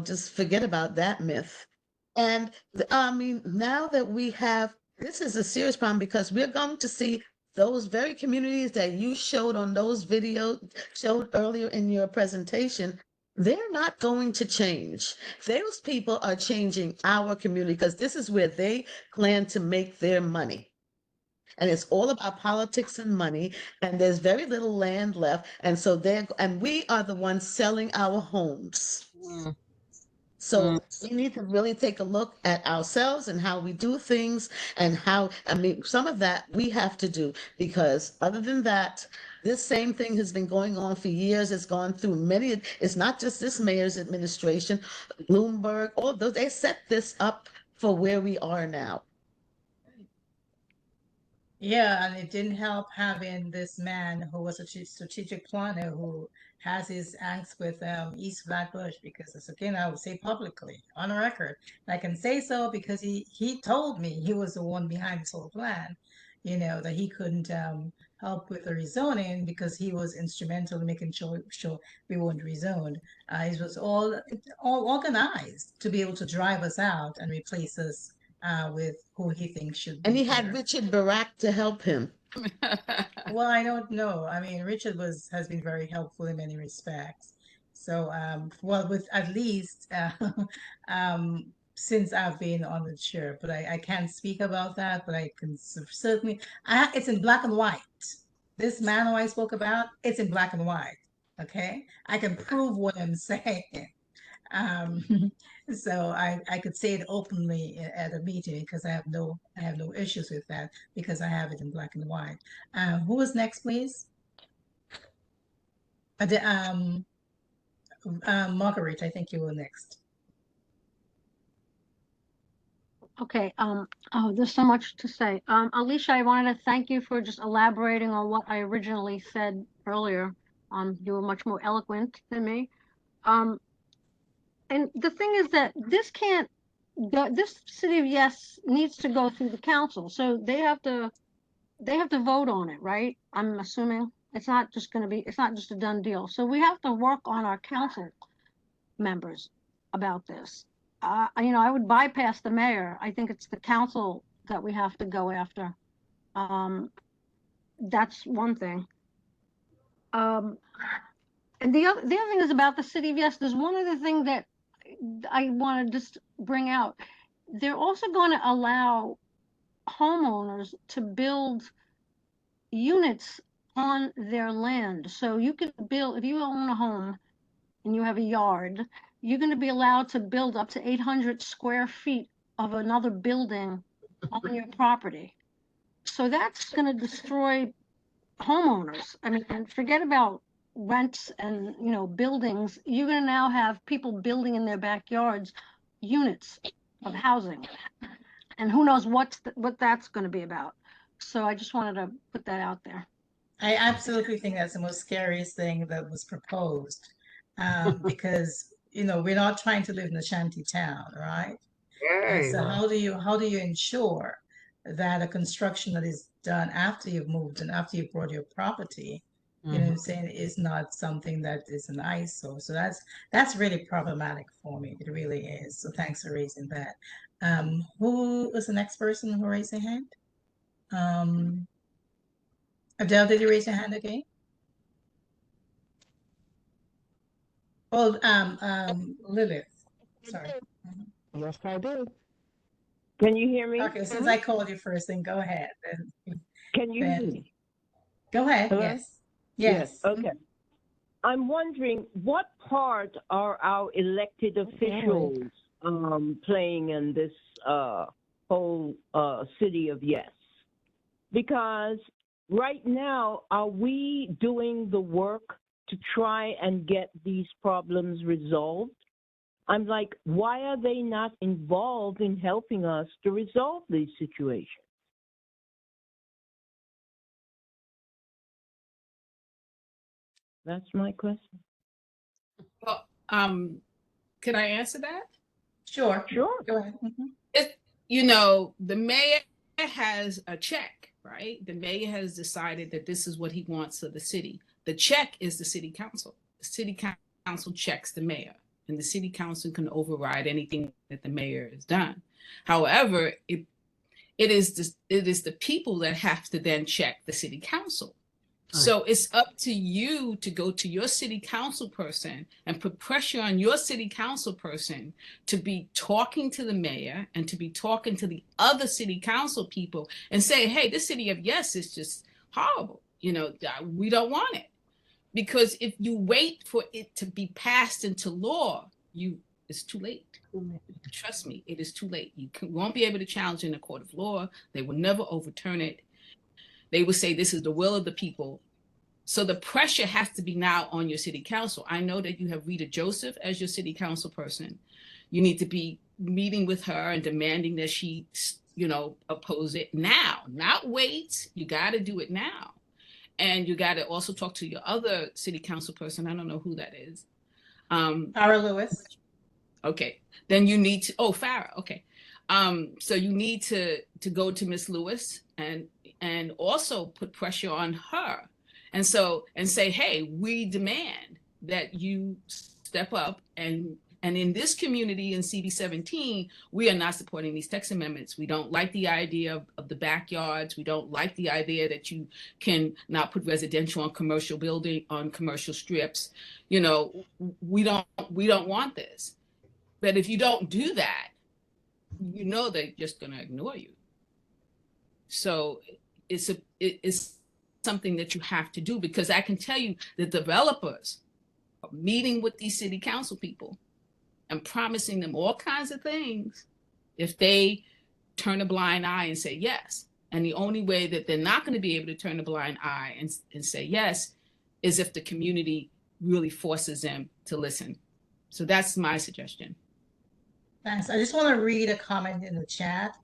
just forget about that myth. And I mean, now that this is a serious problem, because we're going to see those very communities that you showed on those videos, showed earlier in your presentation, they're not going to change. Those people are changing our community, because this is where they plan to make their money. And it's all about politics and money, and there's very little land left. And so we are the ones selling our homes. So we need to really take a look at ourselves and how we do things, and some of that we have to do, because other than that, this same thing has been going on for years. It's gone through it's not just this mayor's administration, Bloomberg, all of those, they set this up for where we are now. Yeah, and it didn't help having this man who was a strategic planner who has his angst with East Flatbush, because as again, I would say publicly on record, and I can say so because he told me he was the one behind this whole plan, that he couldn't help with the rezoning because he was instrumental in making sure we weren't rezoned. It was all organized to be able to drive us out and replace us with who he thinks should be. And he here. had Richard Barack to help him. Well, I don't know. I mean, Richard has been very helpful in many respects. So, with at least since I've been on the chair, but I can't speak about that. But I can certainly. It's in black and white. This man who I spoke about, it's in black and white. Okay, I can prove what I'm saying. So I could say it openly at a meeting, because I have no issues with that, because I have it in black and white. Who is next, please? Marguerite, I think you were next. Okay, there's so much to say. Alicia, I wanted to thank you for just elaborating on what I originally said earlier. You were much more eloquent than me. And the thing is that this City of Yes needs to go through the council, so they have to vote on it, right? I'm assuming it's not just a done deal. So we have to work on our council members about this. I would bypass the mayor. I think it's the council that we have to go after. That's one thing. And the other thing is about the City of Yes. There's one other thing that I want to just bring out, they're also going to allow homeowners to build units on their land. So you can build, if you own a home and you have a yard, you're going to be allowed to build up to 800 square feet of another building on your property. So that's going to destroy homeowners. I mean, and forget about rents and, you know, buildings. You're going to now have people building in their backyards units of housing, and who knows what that's going to be about. So I just wanted to put that out there. I absolutely think that's the most scariest thing that was proposed, because we're not trying to live in a shanty town, right? And so how do you ensure that a construction that is done after you've moved and after you've brought your property, you know what I'm saying, is not something that is an eyesore. So that's really problematic for me. It really is. So thanks for raising that. Who was the next person who raised their hand? Adele, did you raise your hand again? Oh, Lilith. Sorry. Yes, I do. Can you hear me? Okay, since I called you first, then go ahead. Can you hear me? Go ahead. Hello? Yes. Yes. Okay. I'm wondering what part are our elected officials playing in this whole city of yes? Because right now, are we doing the work to try and get these problems resolved? I'm like, why are they not involved in helping us to resolve these situations? That's my question. Well, could I answer that? Sure. Sure. Go ahead. The mayor has a check, right? The mayor has decided that this is what he wants of the city. The check is the city council. The city council checks the mayor, and the city council can override anything that the mayor has done. However, it is the people that have to then check the city council. So it's up to you to go to your city council person and put pressure on your city council person to be talking to the mayor and to be talking to the other city council people and say, hey, this city of yes is just horrible. We don't want it. Because if you wait for it to be passed into law, it's too late. Trust me, it is too late. You won't be able to challenge in a court of law. They will never overturn it. They will say this is the will of the people. So the pressure has to be now on your city council. I know that you have Rita Joseph as your city council person. You need to be meeting with her and demanding that she, oppose it now, not wait. You got to do it now. And you got to also talk to your other city council person. I don't know who that is. Farrah Lewis. Okay. Then you need to, Farrah. Okay. So you need to go to Miss Lewis and also put pressure on her and say, hey, we demand that you step up and in this community in CB17, we are not supporting these text amendments. We don't like the idea of the backyards. We don't like the idea that you can not put residential on commercial building on commercial strips. We don't want this. But if you don't do that, they're just going to ignore you. So it's something that you have to do, because I can tell you the developers are meeting with these city council people and promising them all kinds of things if they turn a blind eye and say yes. And the only way that they're not going to be able to turn a blind eye and say yes is if the community really forces them to listen. So that's my suggestion. Thanks. I just want to read a comment in the chat.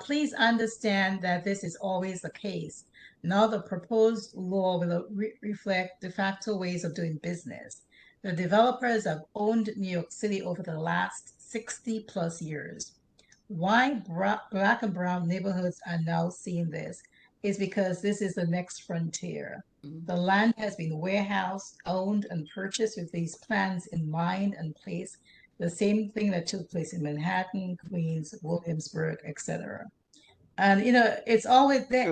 Please understand that this is always the case. Now the proposed law will reflect de facto ways of doing business. The developers have owned New York City over the last 60 plus years. Why Black and brown neighborhoods are now seeing this is because this is the next frontier. The land has been warehoused, owned, and purchased with these plans in mind and place. The same thing that took place in Manhattan, Queens, Williamsburg, etc. And it's always they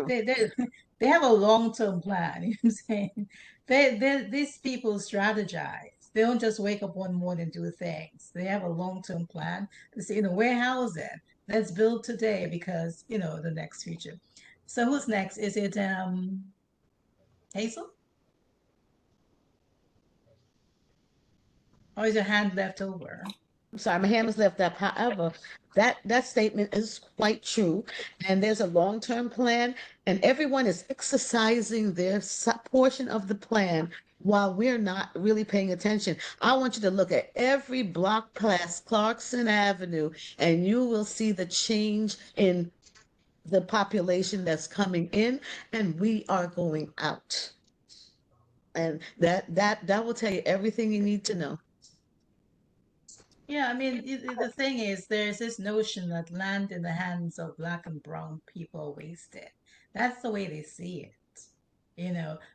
have a long-term plan. You know what I'm saying? These people strategize. They don't just wake up one morning and do things. They have a long-term plan to say, we're housing. Let's build today because, the next future. So who's next? Is it Hazel? Or is your hand left over? I'm sorry, my hand was left up. However, that statement is quite true. And there's a long-term plan, and everyone is exercising their portion of the plan while we're not really paying attention. I want you to look at every block past Clarkson Avenue, and you will see the change in the population that's coming in, and we are going out. And that will tell you everything you need to know. Yeah, I mean, the thing is, there's this notion that land in the hands of black and brown people are wasted. That's the way they see it.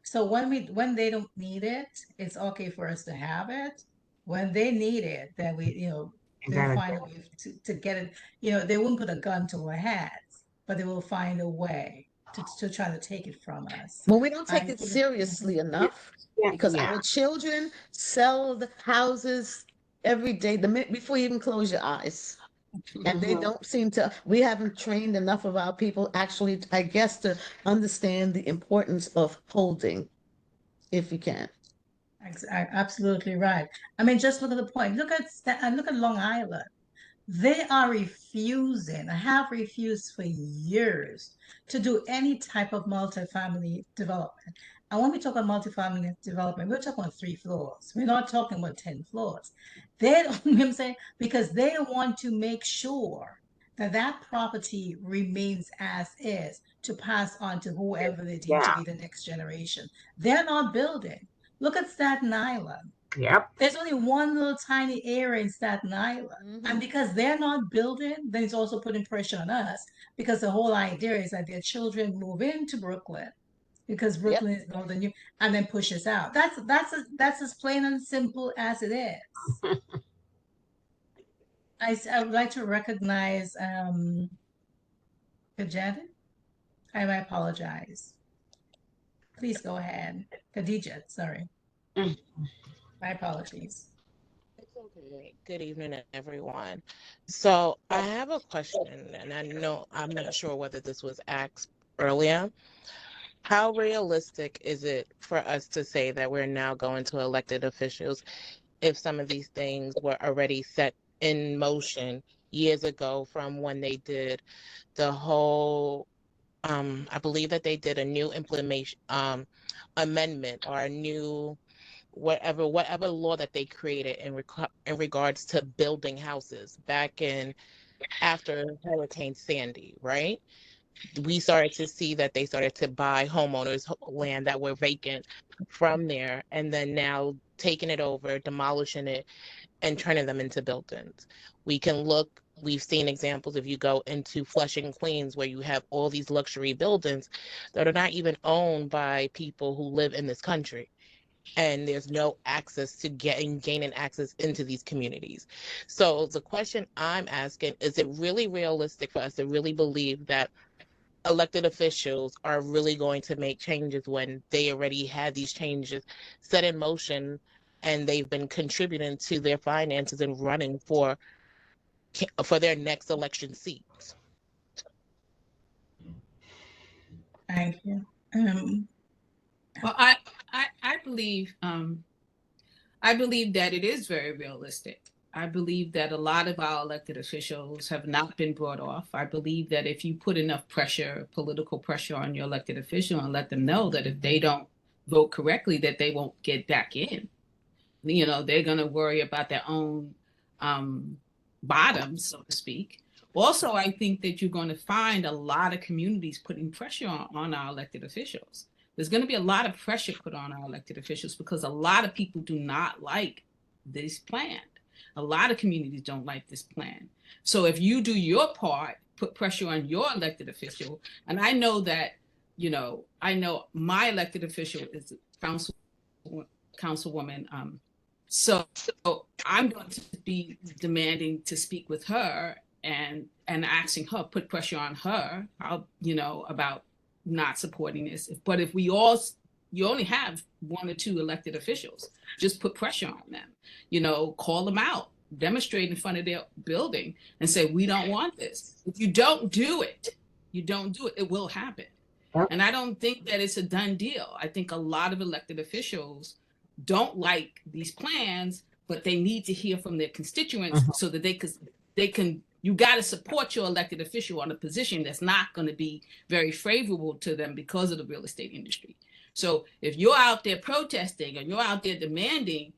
So when they don't need it, it's okay for us to have it. When they need it, then they'll find a way to get it. They won't put a gun to our heads, but they will find a way to try to take it from us. Well, we don't take I it think seriously enough because Yeah. our children sell the houses every day, the minute before you even close your eyes. And they don't seem to, we haven't trained enough of our people actually, I guess, to understand the importance of holding, if you can. Absolutely right. I mean, just look at the point. Look at Long Island. They are refusing, have refused for years to do any type of multifamily development. And when we talk about multifamily development, we're talking about 3 floors. We're not talking about 10 floors. They don't, you know what I'm saying? Because they want to make sure that that property remains as is to pass on to whoever they deem to be the next generation. They're not building. Look at Staten Island. Yep. There's only one little tiny area in Staten Island. And because they're not building, then it's also putting pressure on us because the whole idea is that their children move into Brooklyn because Brooklyn is northern new and then push us out. That's as plain and simple as it is. I would like to recognize Khadija. I apologize. Please go ahead. Khadija, sorry. My apologies. Okay. Good evening, everyone. So I have a question, and I know I'm not sure whether this was asked earlier. How realistic is it for us to say that we're now going to elected officials if some of these things were already set in motion years ago from when they did the whole, I believe that they did a new implementation, amendment or a new whatever law that they created in regards to building houses back in after Hurricane Sandy, right? We started to see that they started to buy homeowners land that were vacant from there, and then now taking it over, demolishing it, and turning them into buildings. We've seen examples if you go into Flushing, Queens, where you have all these luxury buildings that are not even owned by people who live in this country, and there's no access to gaining access into these communities. So the question I'm asking, is it really realistic for us to really believe that elected officials are really going to make changes when they already had these changes set in motion and they've been contributing to their finances and running for their next election seats? Thank you. Well, I believe that it is very realistic. I believe that a lot of our elected officials have not been brought off. I believe that if you put enough pressure, political pressure on your elected official and let them know that if they don't vote correctly, that they won't get back in. They're going to worry about their own bottoms, so to speak. Also, I think that you're going to find a lot of communities putting pressure on our elected officials. There's going to be a lot of pressure put on our elected officials because a lot of people do not like this plan. A lot of communities don't like this plan. So if you do your part, put pressure on your elected official, and I know that, I know my elected official is councilwoman. So I'm going to be demanding to speak with her and asking her, put pressure on her, about not supporting this. But if we all you only have 1 or 2 elected officials. Just put pressure on them, call them out, demonstrate in front of their building and say, we don't want this. If you don't do it, it will happen. And I don't think that it's a done deal. I think a lot of elected officials don't like these plans, but they need to hear from their constituents so that you got to support your elected official on a position that's not going to be very favorable to them because of the real estate industry. So if you're out there protesting and you're out there demanding,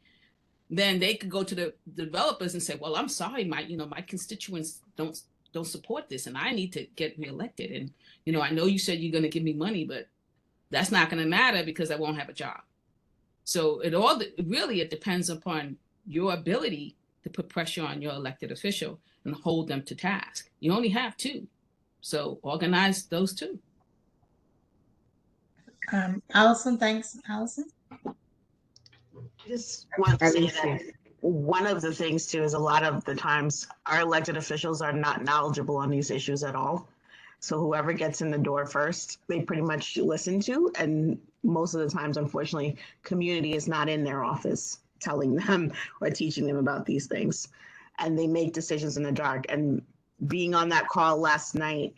then they could go to the developers and say, well, I'm sorry, my constituents don't support this and I need to get reelected. And, I know you said you're going to give me money, but that's not going to matter because I won't have a job. So it depends upon your ability to put pressure on your elected official and hold them to task. You only have 2. So organize those 2. Allison, thanks. Allison? Just want to say that one of the things too is a lot of the times our elected officials are not knowledgeable on these issues at all. So whoever gets in the door first, they pretty much listen to. And most of the times, unfortunately, community is not in their office telling them or teaching them about these things. And they make decisions in the dark. And being on that call last night,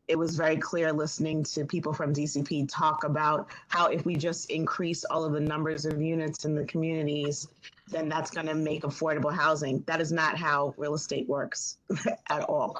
it was very clear listening to people from DCP talk about how if we just increase all of the numbers of units in the communities, then that's going to make affordable housing. That is not how real estate works at all.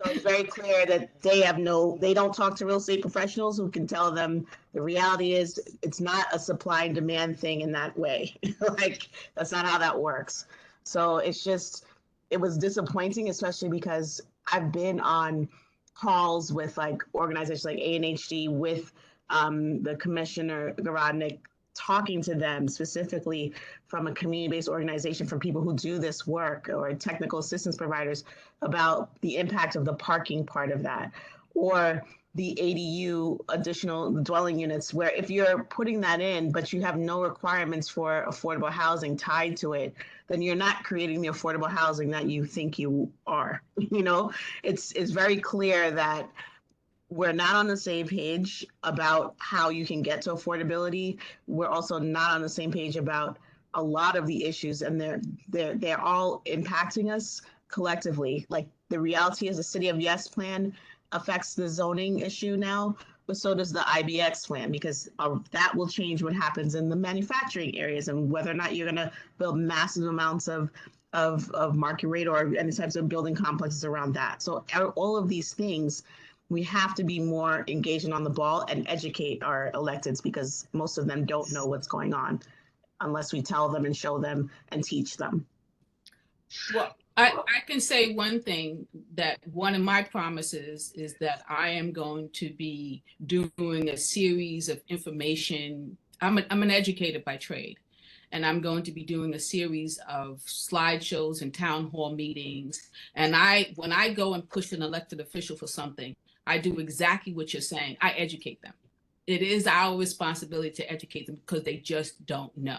So it's very clear that they don't talk to real estate professionals who can tell them the reality is it's not a supply and demand thing in that way. Like, that's not how that works. So it was disappointing, especially because I've been on calls with like organizations like ANHD with the Commissioner Garodnick, talking to them specifically from a community-based organization for people who do this work or technical assistance providers about the impact of the parking part of that, or the ADU additional dwelling units, where if you're putting that in, but you have no requirements for affordable housing tied to it, then you're not creating the affordable housing that you think you are. It's very clear that we're not on the same page about how you can get to affordability. We're also not on the same page about a lot of the issues, and they're all impacting us collectively. Like, the reality is the City of Yes plan affects the zoning issue now, but so does the IBX plan, because that will change what happens in the manufacturing areas and whether or not you're going to build massive amounts of market rate or any types of building complexes around that. So all of these things, we have to be more engaged and on the ball and educate our electeds, because most of them don't know what's going on unless we tell them and show them and teach them. Well, I can say one thing, that one of my promises is that I am going to be doing a series of information. I'm an educator by trade, and I'm going to be doing a series of slideshows and town hall meetings. And when I go and push an elected official for something, I do exactly what you're saying. I educate them. It is our responsibility to educate them because they just don't know.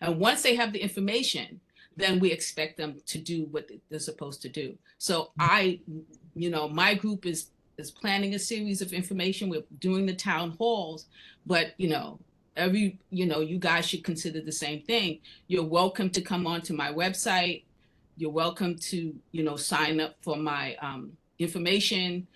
And once they have the information, then we expect them to do what they're supposed to do. So my group is planning a series of information. We're doing the town halls, but you guys should consider the same thing. You're welcome to come onto my website. You're welcome to, sign up for my information,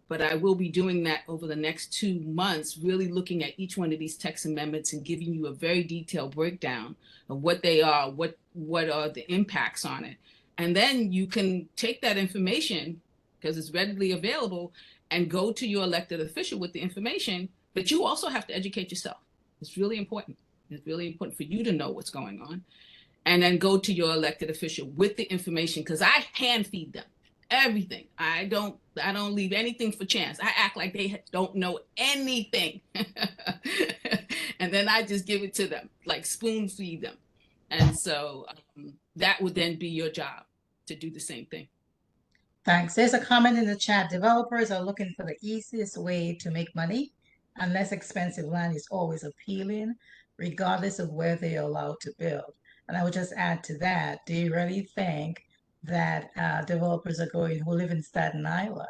but I will be doing that over the next 2 months, really looking at each one of these text amendments and giving you a very detailed breakdown of what they are, what are the impacts on it. And then you can take that information, because it's readily available, and go to your elected official with the information, but you also have to educate yourself. It's really important. It's really important for you to know what's going on, and then go to your elected official with the information, because I hand feed them everything. I don't leave anything for chance. I act like they don't know anything. And then I just give it to them, like spoon feed them. And so that would then be your job, to do the same thing. Thanks. There's a comment in the chat. Developers are looking for the easiest way to make money, and less expensive land is always appealing, regardless of where they are allowed to build. And I would just add to that, do you really think that developers are going, who live in Staten Island,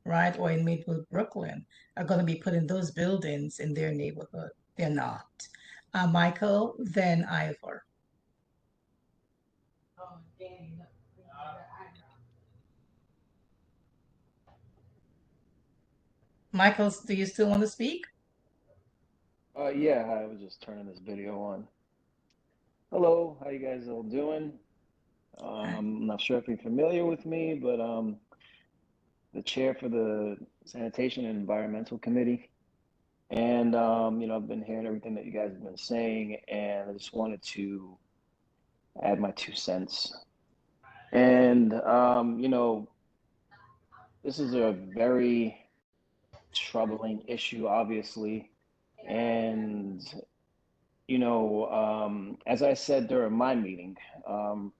right, or in Midwood, Brooklyn, are going to be put in those buildings in their neighborhood. They're not. Michael, then Ivor. Michael, do you still want to speak? Yeah, I was just turning this video on. Hello, how you guys all doing? I'm not sure if you're familiar with me, but the chair for the Sanitation and Environmental Committee. And I've been hearing everything that you guys have been saying, and I just wanted to add my 2 cents. And this is a very troubling issue, obviously. And as I said during my meeting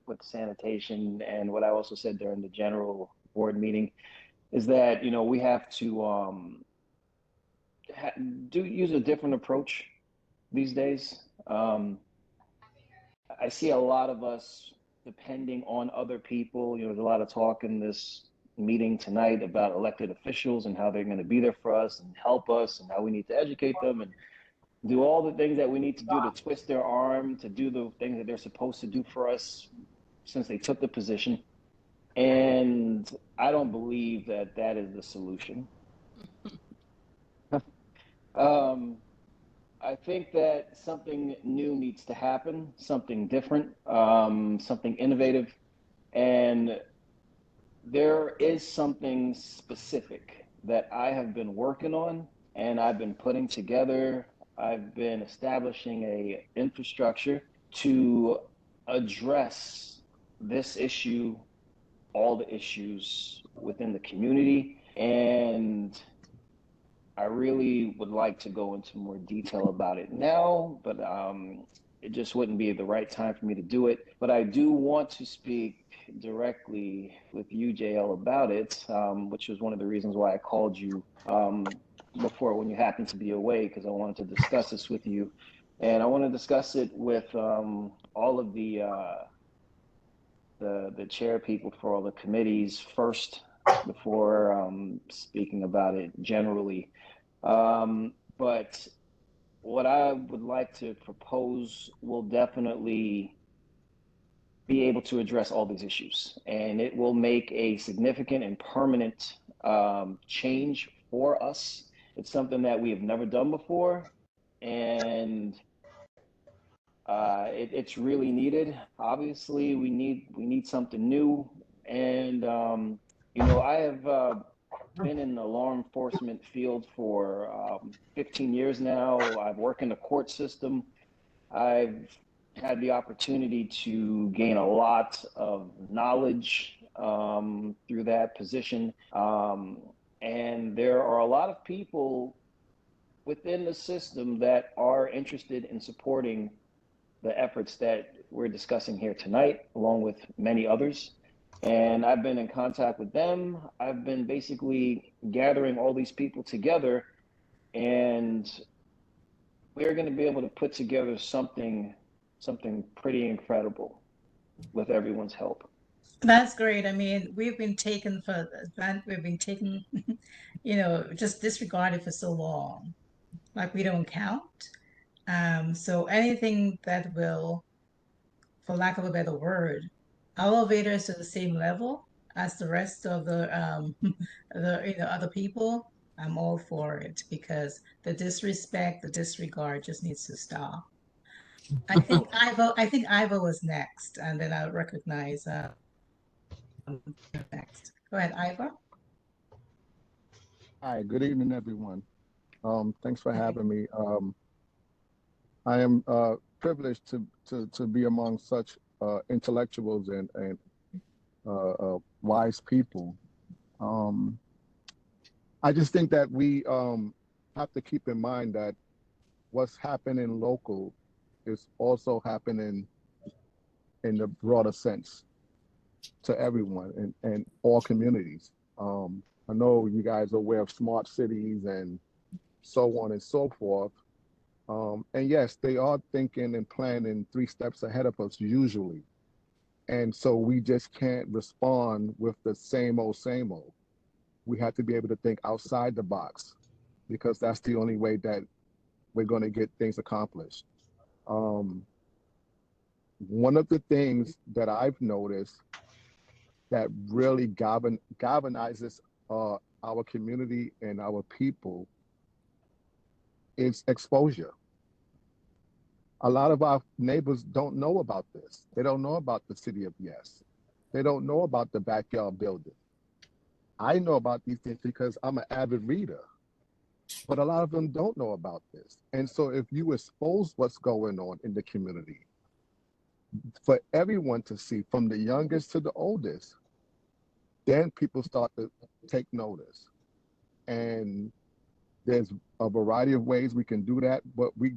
with sanitation, and what I also said during the general board meeting, is that we have to use a different approach these days. I see a lot of us depending on other people. There's a lot of talk in this meeting tonight about elected officials and how they're going to be there for us and help us, and how we need to educate them and do all the things that we need to do to twist their arm to do the things that they're supposed to do for us since they took the position. And I don't believe that that is the solution. I think that something new needs to happen, something different, something innovative. And there is something specific that I have been working on and I've been putting together. I've been establishing a infrastructure to address this issue, all the issues within the community. And I really would like to go into more detail about it now, but it just wouldn't be the right time for me to do it. But I do want to speak directly with you, JL, about it, which was one of the reasons why I called you before when you happened to be away, because I wanted to discuss this with you. And I want to discuss it with all of the chair people for all the committees first before speaking about it generally. But what I would like to propose will definitely be able to address all these issues, and it will make a significant and permanent change for us. It's something that we have never done before, and it's really needed. Obviously, we need something new, and I have been in the law enforcement field for 15 years now. I've worked in the court system. I've had the opportunity to gain a lot of knowledge through that position. And there are a lot of people within the system that are interested in supporting the efforts that we're discussing here tonight, along with many others. And I've been in contact with them. I've been basically gathering all these people together, and we're going to be able to put together something pretty incredible with everyone's help. That's great. I mean, we've been taken for granted. We've been taken, just disregarded for so long. Like we don't count. So anything that will, for lack of a better word, elevate us to the same level as the rest of the other people, I'm all for it, because the disrespect, the disregard just needs to stop. I think Ivo was next, and then I'll recognize next. Go ahead, Ivo. Hi, good evening, everyone. Thanks for having me. I am privileged to be among such intellectuals and wise people. I just think that we have to keep in mind that what's happening local is also happening in the broader sense to everyone and all communities. I know you guys are aware of smart cities and so on and so forth. And yes, they are thinking and planning 3 steps ahead of us usually. And so we just can't respond with the same old, same old. we have to be able to think outside the box, because that's the only way that we're going to get things accomplished. One of the things that I've noticed that really galvanizes our community and our people is exposure. A lot of our neighbors don't know about this. They don't know about the City of Yes. They don't know about the backyard building. I know about these things because I'm an avid reader, but a lot of them don't know about this. And so if you expose what's going on in the community for everyone to see, from the youngest to the oldest, then people start to take notice. And there's a variety of ways we can do that, but we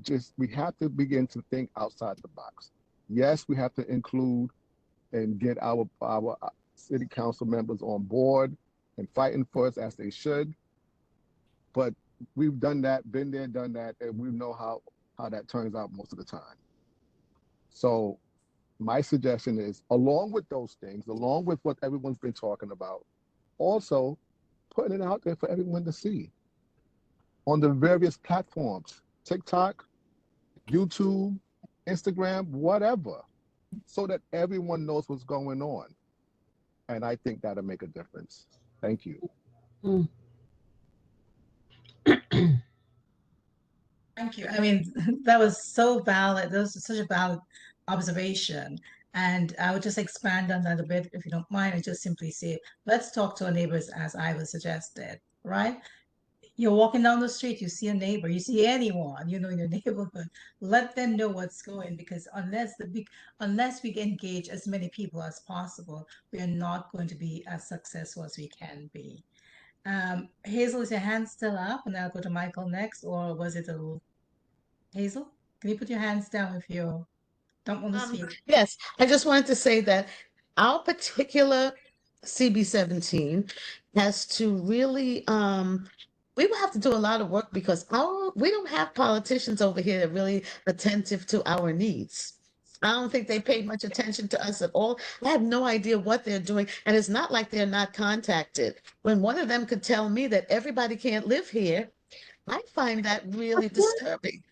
have to begin to think outside the box. Yes, we have to include and get our city council members on board and fighting for us as they should. But we've done that, been there, done that, and we know how that turns out most of the time. So my suggestion is, along with those things, along with what everyone's been talking about, also putting it out there for everyone to see on the various platforms, TikTok, YouTube, Instagram, whatever, so that everyone knows what's going on. And I think that'll make a difference. Thank you. Thank you. I mean, that was so valid. That was such a valid observation. And I would just expand on that a bit, if you don't mind, and just simply say, let's talk to our neighbors as I was suggested, right? You're walking down the street, you see a neighbor, you see anyone, in your neighborhood, let them know what's going, because unless we engage as many people as possible, we are not going to be as successful as we can be. Hazel, is your hand still up? And I'll go to Michael next, or was it a little... Hazel, can you put your hands down if you don't want to speak? Yes, I just wanted to say that our particular CB17 has to really, we will have to do a lot of work because we don't have politicians over here that really attentive to our needs. I don't think they pay much attention to us at all. I have no idea what they're doing. And it's not like they're not contacted. When one of them could tell me that everybody can't live here, I find that really disturbing.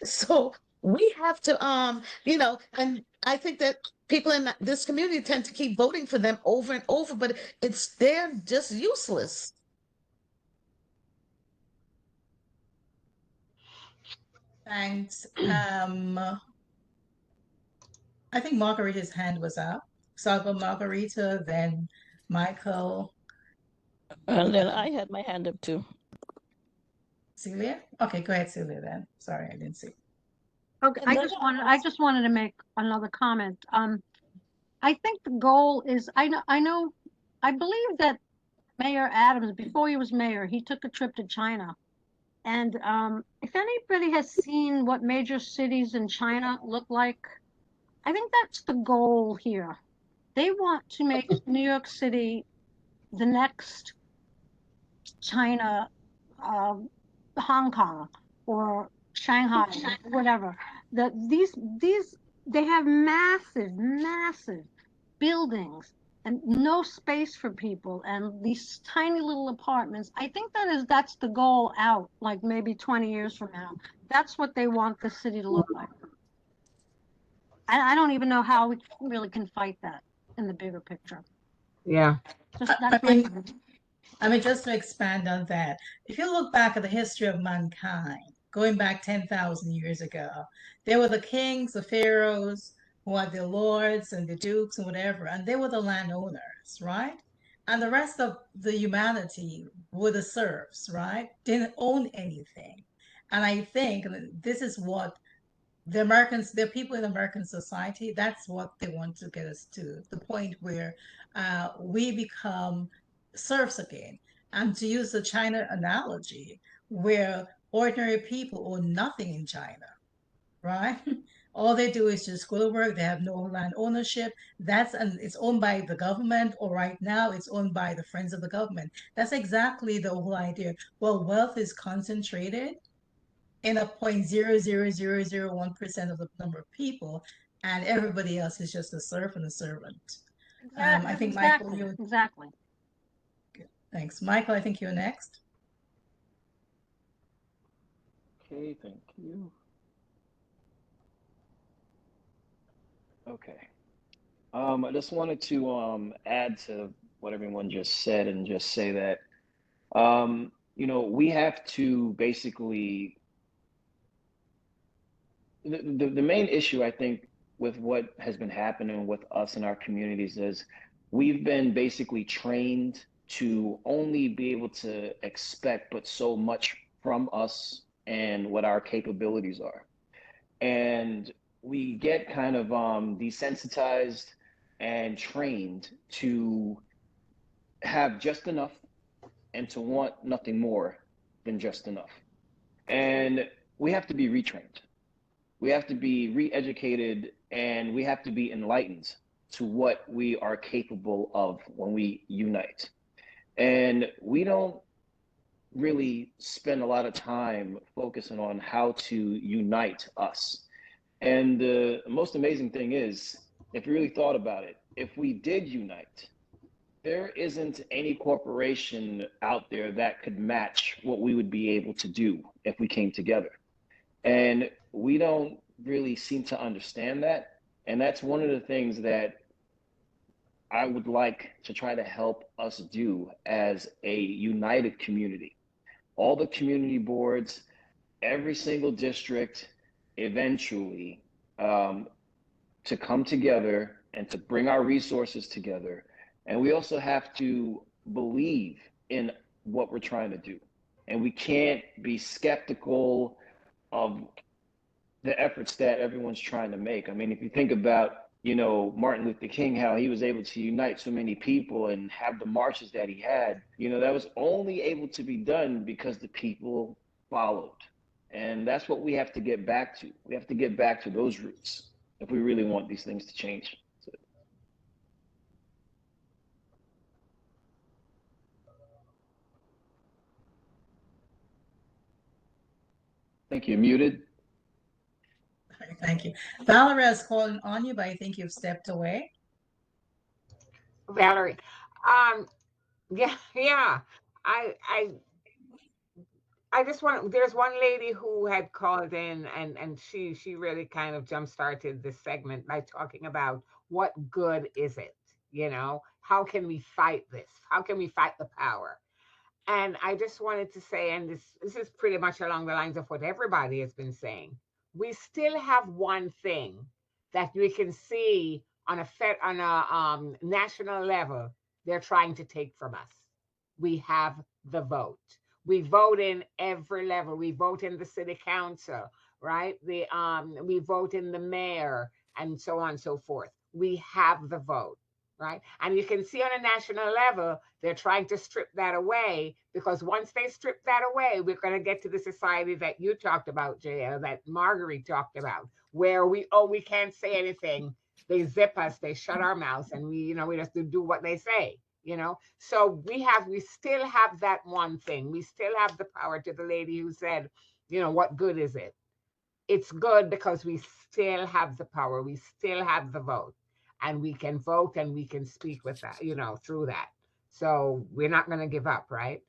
So we have to, and I think that people in this community tend to keep voting for them over and over, but they're just useless. Thanks. I think Margarita's hand was up. So I'll go Margarita, then Michael. And then I had my hand up too. Celia? Okay, go ahead, Celia, then. Sorry, I didn't see. Okay, I just wanted to make another comment. I think the goal is, I believe that Mayor Adams, before he was mayor, he took a trip to China. And if anybody has seen what major cities in China look like, I think that's the goal here. They want to make New York City the next China, Hong Kong, or Shanghai, whatever. They have massive buildings and no space for people, and these tiny little apartments. I think that's the goal out, like maybe 20 years from now. That's what they want the city to look like. I don't even know how we really can fight that in the bigger picture. Yeah. I mean, just to expand on that, if you look back at the history of mankind, going back 10,000 years ago, there were the kings, the pharaohs, who had the lords and the dukes and whatever, and they were the landowners, right? And the rest of the humanity were the serfs, right? Didn't own anything. And I think this is what the Americans, the people in American society, that's what they want to get us to, the point where we become serfs again. And to use the China analogy, where ordinary people own nothing in China, right? All they do is just go to work. They have no land ownership. It's owned by the government, or right now it's owned by the friends of the government. That's exactly the whole idea. Well, wealth is concentrated in a 0.00001% of the number of people, and everybody else is just a serf and a servant. I think Michael, exactly. Thanks. Michael, I think you're next. Okay, thank you. Okay. I just wanted to add to what everyone just said and just say that we have to basically the main issue I think with what has been happening with us in our communities is we've been basically trained to only be able to expect but so much from us and what our capabilities are. And we get kind of desensitized and trained to have just enough and to want nothing more than just enough. And we have to be retrained. We have to be re-educated and we have to be enlightened to what we are capable of when we unite. And we don't really spend a lot of time focusing on how to unite us. And the most amazing thing is, if you really thought about it, if we did unite, there isn't any corporation out there that could match what we would be able to do if we came together. And we don't really seem to understand that. And that's one of the things that I would like to try to help us do as a united community. All the community boards, every single district, eventually to come together and to bring our resources together. And we also have to believe in what we're trying to do. And we can't be skeptical of the efforts that everyone's trying to make. I mean, if you think about, Martin Luther King, how he was able to unite so many people and have the marches that he had, that was only able to be done because the people followed. And that's what we have to get back to. We have to get back to those roots if we really want these things to change. So. Thank you. Muted. Thank you. Valerie is calling on you, but I think you've stepped away. Valerie, yeah. I just want. There's one lady who had called in, and she really kind of jump started this segment by talking about what good is it? How can we fight this? How can we fight the power? And I just wanted to say, and this is pretty much along the lines of what everybody has been saying. We still have one thing that we can see on a national level they're trying to take from us. We have the vote. We vote in every level. We vote in the city council, right? We vote in the mayor, and so on and so forth. We have the vote, right? And you can see on a national level, they're trying to strip that away, because once they strip that away, we're going to get to the society that you talked about, JL, that Marguerite talked about, where we can't say anything. They zip us, they shut our mouths, and we just do what they say. So we still have that one thing. We still have the power. To the lady who said, what good is it? It's good because we still have the power. We still have the vote, and we can vote and we can speak with that, through that. So we're not going to give up, right?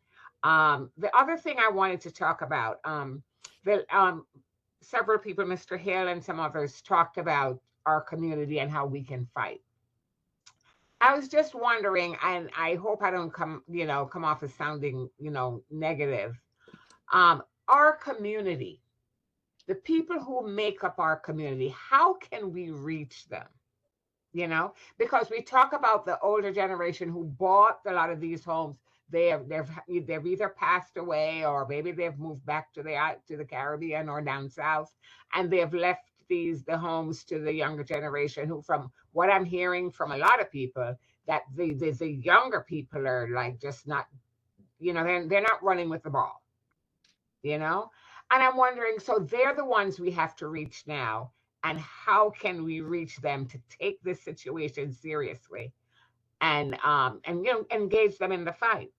The other thing I wanted to talk about, that several people, Mr. Hill and some others, talked about our community and how we can fight. I was just wondering, and I hope I don't come off as sounding, negative. Our community, the people who make up our community, how can we reach them? Because we talk about the older generation who bought a lot of these homes. They've either passed away, or maybe they've moved back to the Caribbean or down south, and they've left the homes to the younger generation, who, from what I'm hearing from a lot of people, that the younger people are like just not, they're not running with the ball. And I'm wondering, so they're the ones we have to reach now, and how can we reach them to take this situation seriously, and engage them in the fight,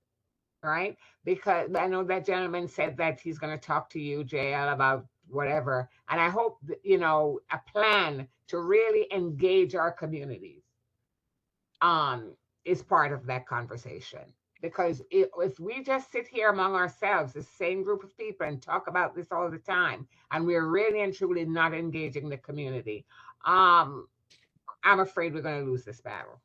right? Because I know that gentleman said that he's going to talk to you, JL, about whatever, and I hope that, a plan to really engage our communities is part of that conversation. Because if we just sit here among ourselves, the same group of people, and talk about this all the time, and we're really and truly not engaging the community, I'm afraid we're going to lose this battle.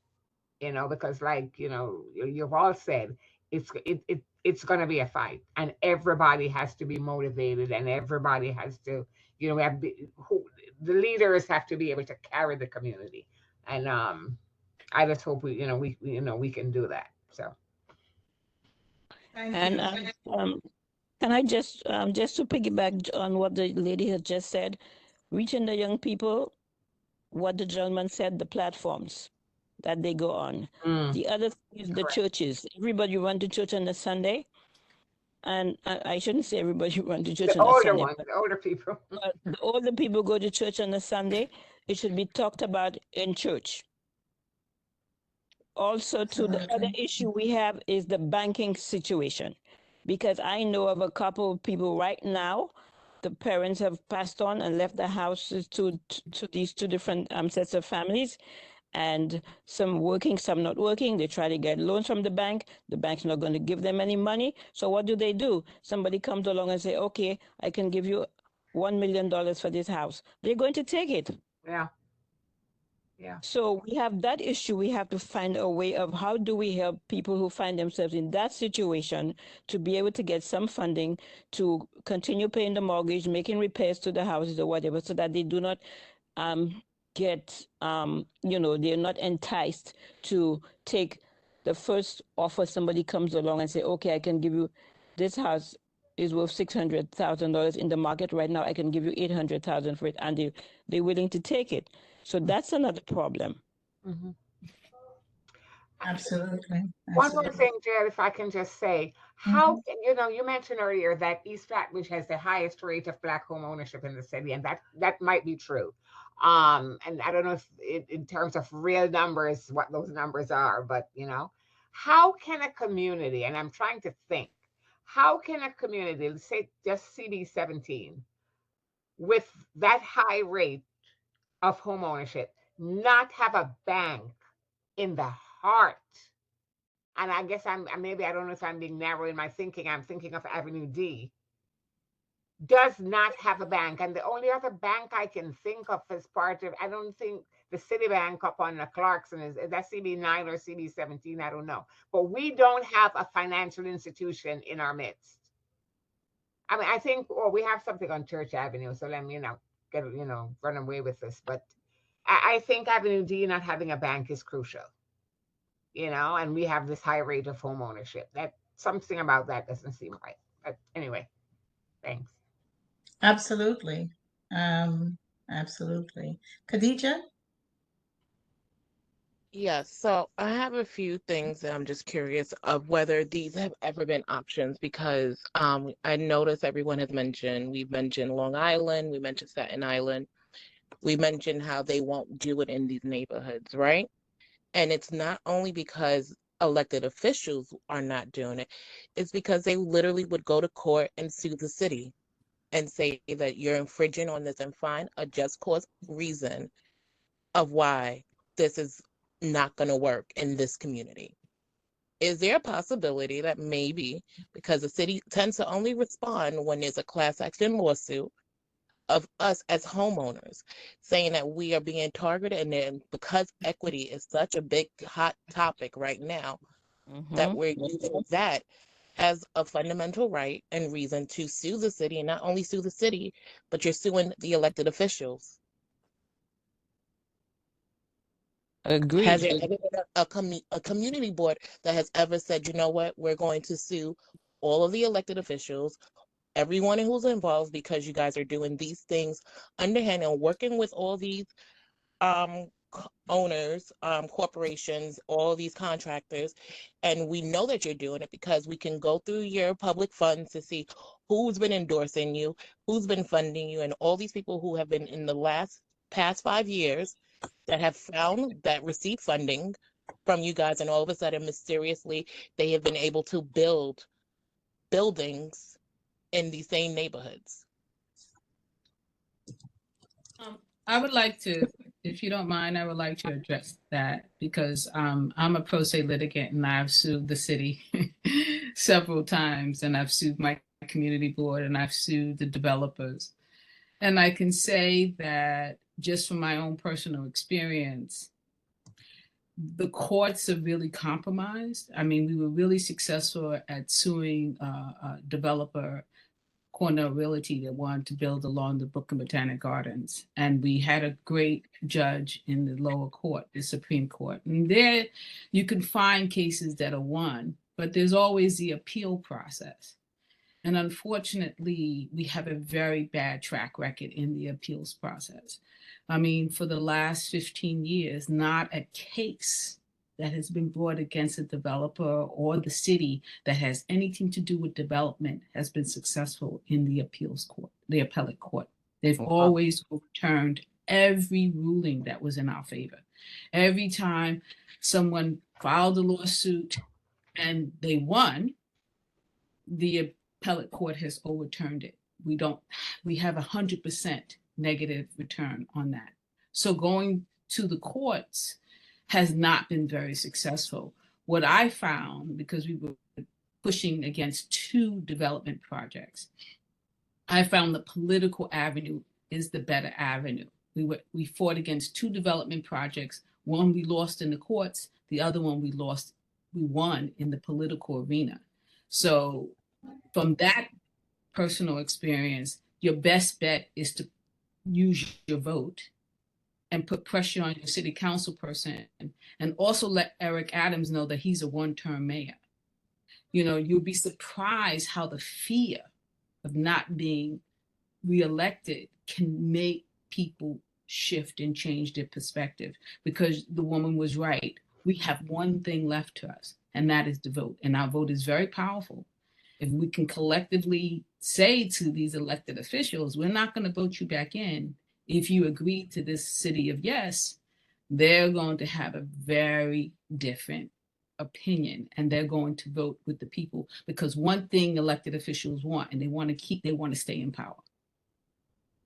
Because like you've all said, it's going to be a fight, and everybody has to be motivated, and everybody has to, we have the leaders have to be able to carry the community, and I just hope we can do that. So. Thank And you. can I just to piggyback on what the lady had just said, reaching the young people, what the gentleman said, the platforms that they go on. The other thing is the churches. Everybody run to church on a Sunday. And I shouldn't say everybody run to church The on a older Sunday, ones, the older people. but the older people go to church on a Sunday. It should be talked about in church. Also, to the other issue we have is the banking situation, because I know of a couple of people right now. The parents have passed on and left the houses to these two different sets of families, and some working, some not working. They try to get loans from the bank. The bank's not going to give them any money. So what do? Somebody comes along and say, okay, I can give you $1 million for this house. They're going to take it. Yeah. Yeah. So we have that issue. We have to find a way of how do we help people who find themselves in that situation to be able to get some funding to continue paying the mortgage, making repairs to the houses or whatever, so that they do not get, they're not enticed to take the first offer. Somebody comes along and say, okay, I can give you, this house is worth $600,000 in the market right now. I can give you $800,000 for it, and they're willing to take it. So that's another problem. Mm-hmm. Absolutely. One more thing, Jed, if I can just say, how you mentioned earlier that East Flatbush has the highest rate of Black home ownership in the city, and that might be true. And I don't know if in terms of real numbers, what those numbers are, but how can a community, and I'm trying to think, how can a community, let's say just CB 17, with that high rate of home ownership, not have a bank in the heart? And I guess maybe I don't know if I'm being narrow in my thinking. I'm thinking of Avenue D. Does not have a bank, and the only other bank I can think of as part of, I don't think the Citibank up on the Clarkson is that CB9 or CB17. I don't know, but we don't have a financial institution in our midst. I mean, I think, we have something on Church Avenue, so let me get run away with this, but I think Avenue D not having a bank is crucial. And we have this high rate of home ownership. That something about that doesn't seem right. But anyway, thanks. Absolutely. Absolutely. Khadija? Yes, so I have a few things that I'm just curious of whether these have ever been options, because I notice everyone has mentioned, we've mentioned Long Island, we mentioned Staten Island, we mentioned how they won't do it in these neighborhoods, right? And it's not only because elected officials are not doing it, it's because they literally would go to court and sue the city and say that you're infringing on this and find a just cause reason of why this is not going to work in this community. Is there a possibility that maybe because the city tends to only respond when there's a class action lawsuit of us as homeowners saying that we are being targeted, and then because equity is such a big hot topic right now, that we're using that as a fundamental right and reason to sue the city, and not only sue the city, but you're suing the elected officials? Agreed. Has there ever been a community board that has ever said, you know what, we're going to sue all of the elected officials, everyone who's involved, because you guys are doing these things underhand and working with all these owners, corporations, all these contractors, and we know that you're doing it because we can go through your public funds to see who's been endorsing you, who's been funding you, and all these people who have been in the past 5 years that have found that receive funding from you guys, and all of a sudden mysteriously they have been able to build buildings in these same neighborhoods. I would like to if you don't mind, I would like to address that because I'm a pro se litigant and I've sued the city several times, and I've sued my community board and I've sued the developers. And I can say that just from my own personal experience, the courts are really compromised. I mean, we were really successful at suing a developer, Cornell Realty, that wanted to build along the Brooklyn Botanic Gardens. And we had a great judge in the lower court, the Supreme Court. And there you can find cases that are won, but there's always the appeal process. And unfortunately, we have a very bad track record in the appeals process. I mean, for the last 15 years, not a case that has been brought against a developer or the city that has anything to do with development has been successful in the appeals court, the appellate court. They've always overturned every ruling that was in our favor. Every time someone filed a lawsuit and they won, the appellate court has overturned it. We have 100% negative return on that. So going to the courts has not been very successful. What I found, because we were pushing against 2 development projects, I found the political avenue is the better avenue. We fought against 2 development projects. One we lost in the courts, the other one we won in the political arena. So from that personal experience, your best bet is to use your vote and put pressure on your city council person, and also let Eric Adams know that he's a one-term mayor. You know, you'll be surprised how the fear of not being reelected can make people shift and change their perspective, because the woman was right. We have one thing left to us, and that is the vote. And our vote is very powerful. If we can collectively say to these elected officials, we're not going to vote you back in. If you agree to this city of yes, they're going to have a very different opinion, and they're going to vote with the people, because one thing elected officials want, and they want to stay in power.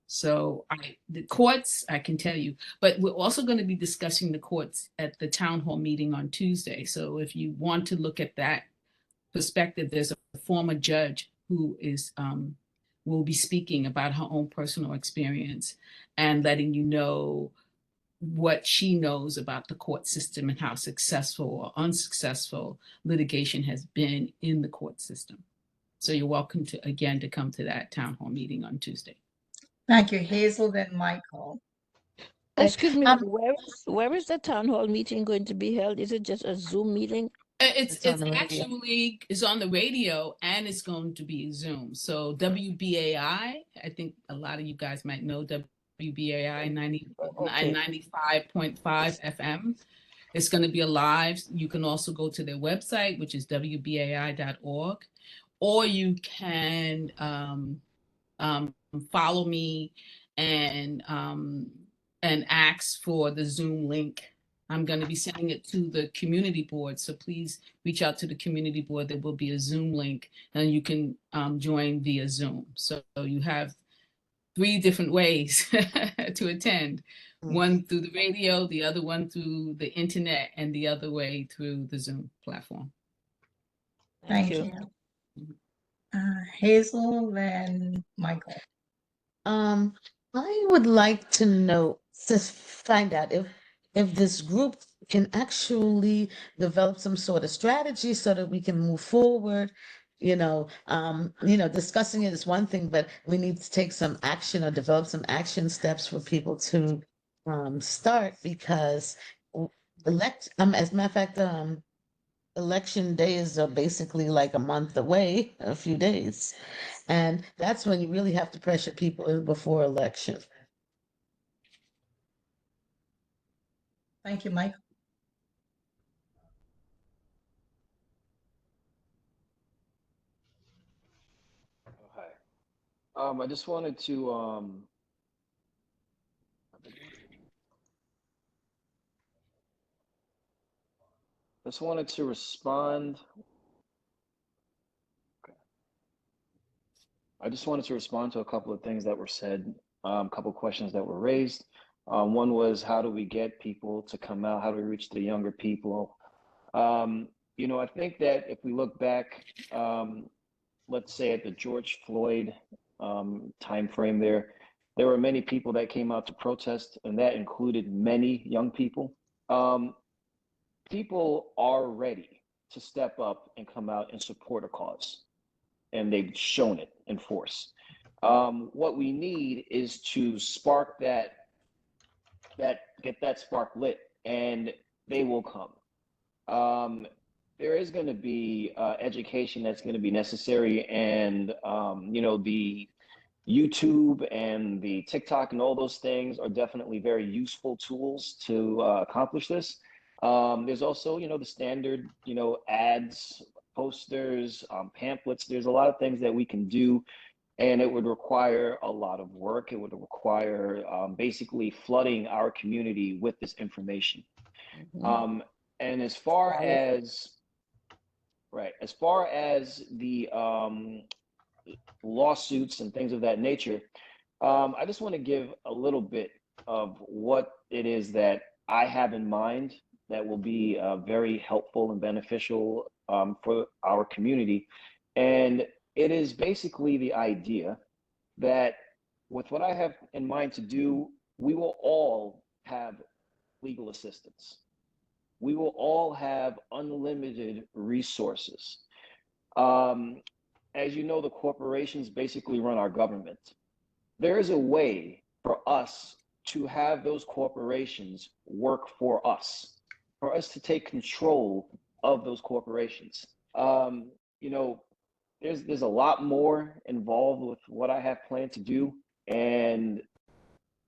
So the courts, I can tell you, but we're also going to be discussing the courts at the town hall meeting on Tuesday. So if you want to look at that perspective, there's a former judge who will be speaking about her own personal experience and letting you know what she knows about the court system and how successful or unsuccessful litigation has been in the court system. So you're welcome to come to that town hall meeting on Tuesday. Thank you, Hazel, then Michael. Excuse me, where is the town hall meeting going to be held? Is it just a Zoom meeting? It's actually on the radio, and it's going to be Zoom. So WBAI, I think a lot of you guys might know WBAI 95.5 FM. It's going to be live. You can also go to their website, which is wbai.org, or you can follow me and ask for the Zoom link. I'm going to be sending it to the community board, so please reach out to the community board. There will be a Zoom link, and you can join via Zoom. So you have 3 different ways to attend. One through the radio, the other one through the internet, and the other way through the Zoom platform. Thank you. Hazel and Michael. I would like to know, to find out if this group can actually develop some sort of strategy so that we can move forward. Discussing it is one thing, but we need to take some action or develop some action steps for people to start, because as a matter of fact, election days are basically like a month away, a few days. And that's when you really have to pressure people in before election. Thank you, Michael. Hi. I just wanted to respond. Okay. I just wanted to respond to a couple of things that were said, a couple of questions that were raised. One was, how do we get people to come out? How do we reach the younger people? I think that if we look back, let's say at the George Floyd time frame there were many people that came out to protest, and that included many young people. People are ready to step up and come out and support a cause, and they've shown it in force. What we need is to spark get that spark lit, and they will come. There is going to be education that's going to be necessary, and the YouTube and the TikTok and all those things are definitely very useful tools to accomplish this. There's also, the standard, ads, posters, pamphlets. There's a lot of things that we can do, and it would require a lot of work. It would require basically flooding our community with this information. And as far as the lawsuits and things of that nature, I just want to give a little bit of what it is that I have in mind that will be very helpful and beneficial for our community. And it is basically the idea that with what I have in mind to do, we will all have legal assistance. We will all have unlimited resources. As you know, the corporations basically run our government. There is a way for us to have those corporations work for us to take control of those corporations. There's a lot more involved with what I have planned to do, and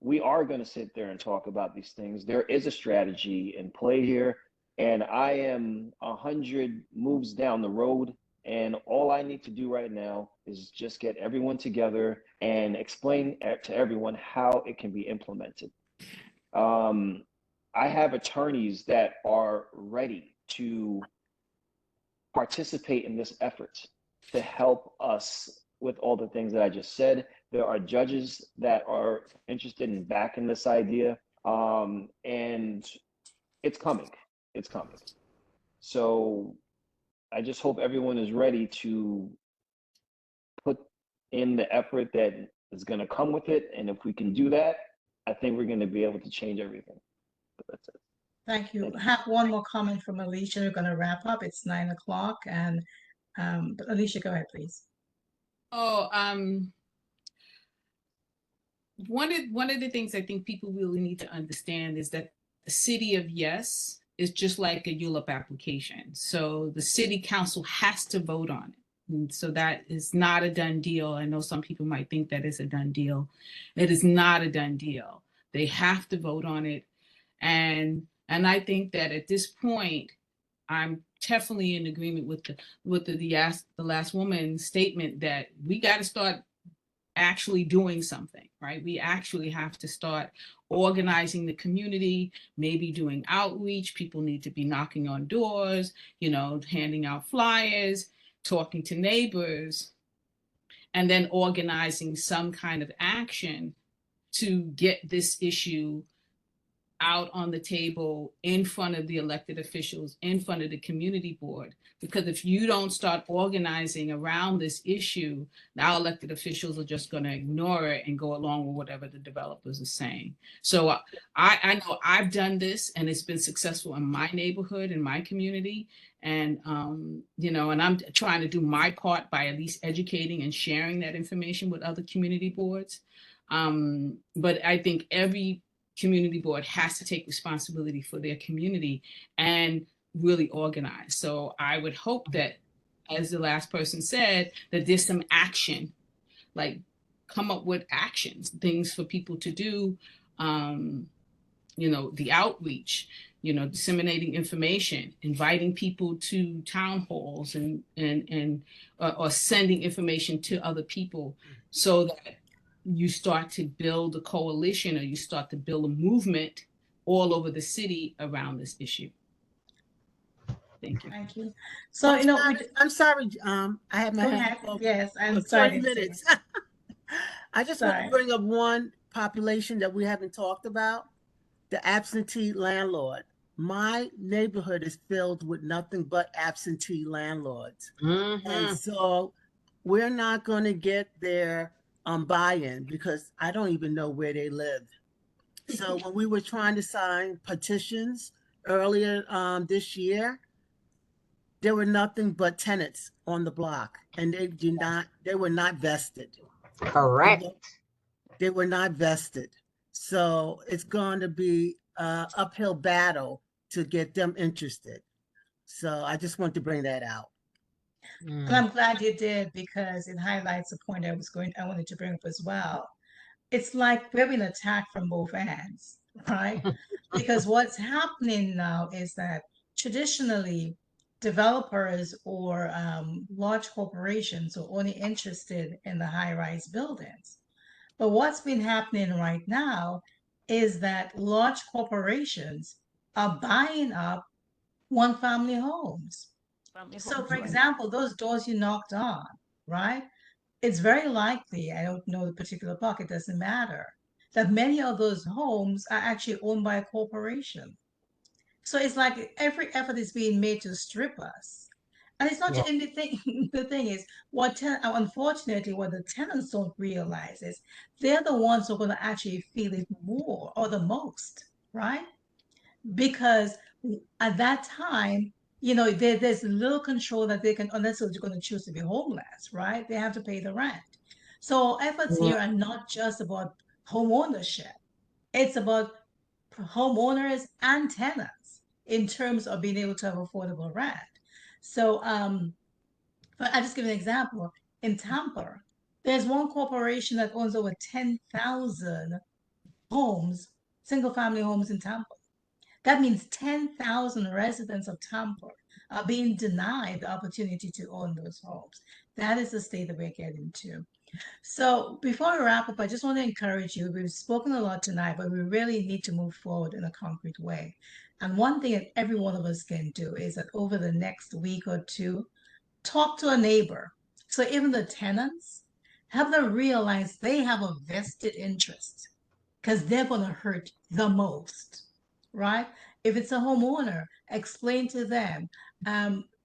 we are going to sit there and talk about these things. There is a strategy in play here, and I am 100 moves down the road, and all I need to do right now is just get everyone together and explain to everyone how it can be implemented. I have attorneys that are ready to participate in this effort to help us with all the things that I just said. There are judges that are interested in backing this idea, and it's coming. It's coming. So I just hope everyone is ready to put in the effort that is going to come with it. And if we can do that, I think we're going to be able to change everything. But that's it. Thank you. I have one more comment from Alicia. We're going to wrap up. It's 9 o'clock, and but Alicia, go ahead, please. One of the things I think people really need to understand is that the city of yes is just like a ULIP application. So the city council has to vote on it. And so that is not a done deal. I know some people might think that is a done deal. It is not a done deal. They have to vote on it. And I think that at this point, I'm definitely in agreement with the last woman's statement that we got to start actually doing something, right? We actually have to start organizing the community, maybe doing outreach. People need to be knocking on doors, handing out flyers, talking to neighbors, and then organizing some kind of action to get this issue out on the table in front of the elected officials, in front of the community board. Because if you don't start organizing around this issue, our elected officials are just going to ignore it and go along with whatever the developers are saying. So I know I've done this and it's been successful in my neighborhood, in my community. And, and I'm trying to do my part by at least educating and sharing that information with other community boards. But I think every community board has to take responsibility for their community and really organize. So I would hope that, as the last person said, that there's some action, like come up with actions, things for people to do, the outreach, disseminating information, inviting people to town halls or sending information to other people so that you start to build a coalition or you start to build a movement all over the city around this issue. Thank you. Thank you. So, I'm sorry, I have my hand up. Yes, I'm for sorry. 20 minutes. I just want to bring up one population that we haven't talked about. the absentee landlord. My neighborhood is filled with nothing but absentee landlords. And so we're not going to get their buy-in because I don't even know where they live. So when we were trying to sign petitions earlier this year, there were nothing but tenants on the block, and they were not vested. Correct. They were not vested. So it's going to be an uphill battle to get them interested. So I just want to bring that out. And I'm glad you did because it highlights a point I wanted to bring up as well. It's like we're being attacked from both ends, right? Because what's happening now is that traditionally developers or large corporations are only interested in the high-rise buildings. But what's been happening right now is that large corporations are buying up one-family homes. So, for example, those doors you knocked on, right? It's very likely, I don't know the particular block, it doesn't matter, that many of those homes are actually owned by a corporation. So it's like every effort is being made to strip us. And it's not just anything. The thing is, unfortunately, what the tenants don't realize is they're the ones who are going to actually feel it more or the most, right? Because at that time, there's little control that they can, unless they're going to choose to be homeless, right? They have to pay the rent. So efforts here are not just about home ownership. It's about homeowners and tenants in terms of being able to have affordable rent. So, but I just give an example. In Tampa, there's one corporation that owns over 10,000 homes, single family homes in Tampa. That means 10,000 residents of Tampa are being denied the opportunity to own those homes. That is the state that we're getting to. So before we wrap up, I just want to encourage you. We've spoken a lot tonight, but we really need to move forward in a concrete way. And one thing that every one of us can do is that over the next week or two, talk to a neighbor. So even the tenants, have them realize they have a vested interest because they're going to hurt the most, right? If it's a homeowner, explain to them.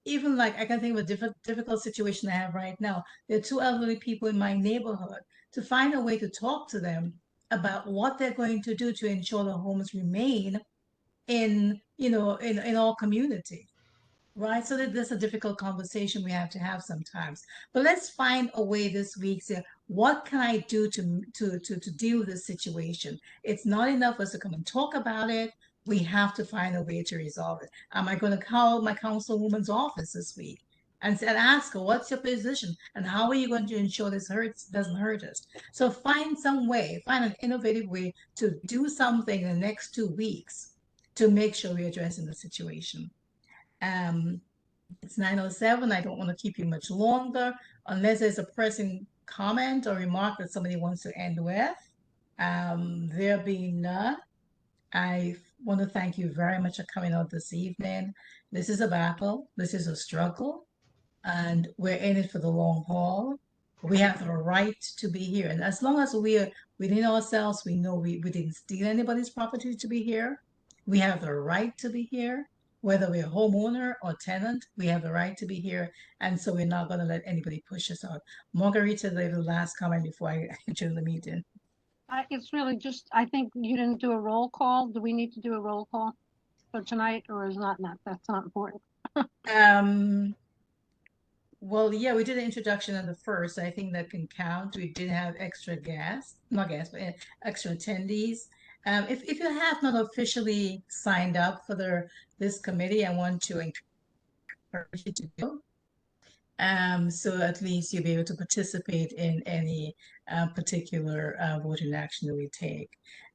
Even like I can think of a difficult situation I have right now. There are two elderly people in my neighborhood. To find a way to talk to them about what they're going to do to ensure the homes remain in our community, right? So that's a difficult conversation we have to have sometimes. But let's find a way this week to what can I do to deal with this situation? It's not enough for us to come and talk about it. We have to find a way to resolve it. Am I going to call my councilwoman's office this week and ask her, what's your position and how are you going to ensure this doesn't hurt us? So find some way, find an innovative way to do something in the next 2 weeks to make sure we're addressing the situation. It's 9:07. I don't want to keep you much longer unless there's a pressing comment or remark that somebody wants to end with. There being none, I want to thank you very much for coming out this evening. This is a battle. This is a struggle, and we're in it for the long haul. We have the right to be here, and as long as we are within ourselves, we know we didn't steal anybody's property to be here. We have the right to be here. Whether we're a homeowner or tenant, we have the right to be here. And so we're not going to let anybody push us out. Margarita, the last comment before I adjourn the meeting. It's really just, I think you didn't do a roll call. Do we need to do a roll call for tonight or is not, that's not important? Well, yeah, we did an introduction on the first. I think that can count. We did have extra guests, not guests, but extra attendees. If you have not officially signed up for this committee, I want to encourage you to do. So at least you'll be able to participate in any particular voting action that we take.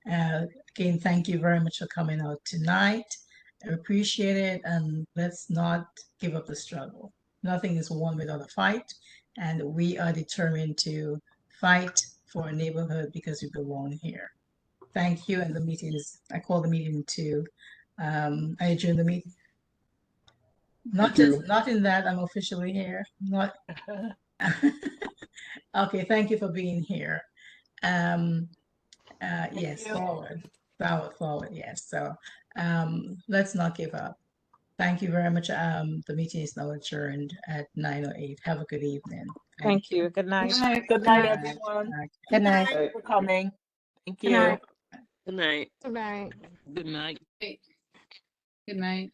Again, thank you very much for coming out tonight. I appreciate it, and let's not give up the struggle. Nothing is won without a fight, and we are determined to fight for a neighborhood because we belong here. Thank you, and I call the meeting to, I adjourn the meeting. Not in that I'm officially here. Not okay. Thank you for being here. Yes, forward. power forward, yes. So let's not give up. Thank you very much. The meeting is now adjourned at 9:08. Have a good evening. Thank you. Good night. Good night, everyone. Good night. Thank you for coming. Thank Good you. night. Good night. Good night. Good night. Good night.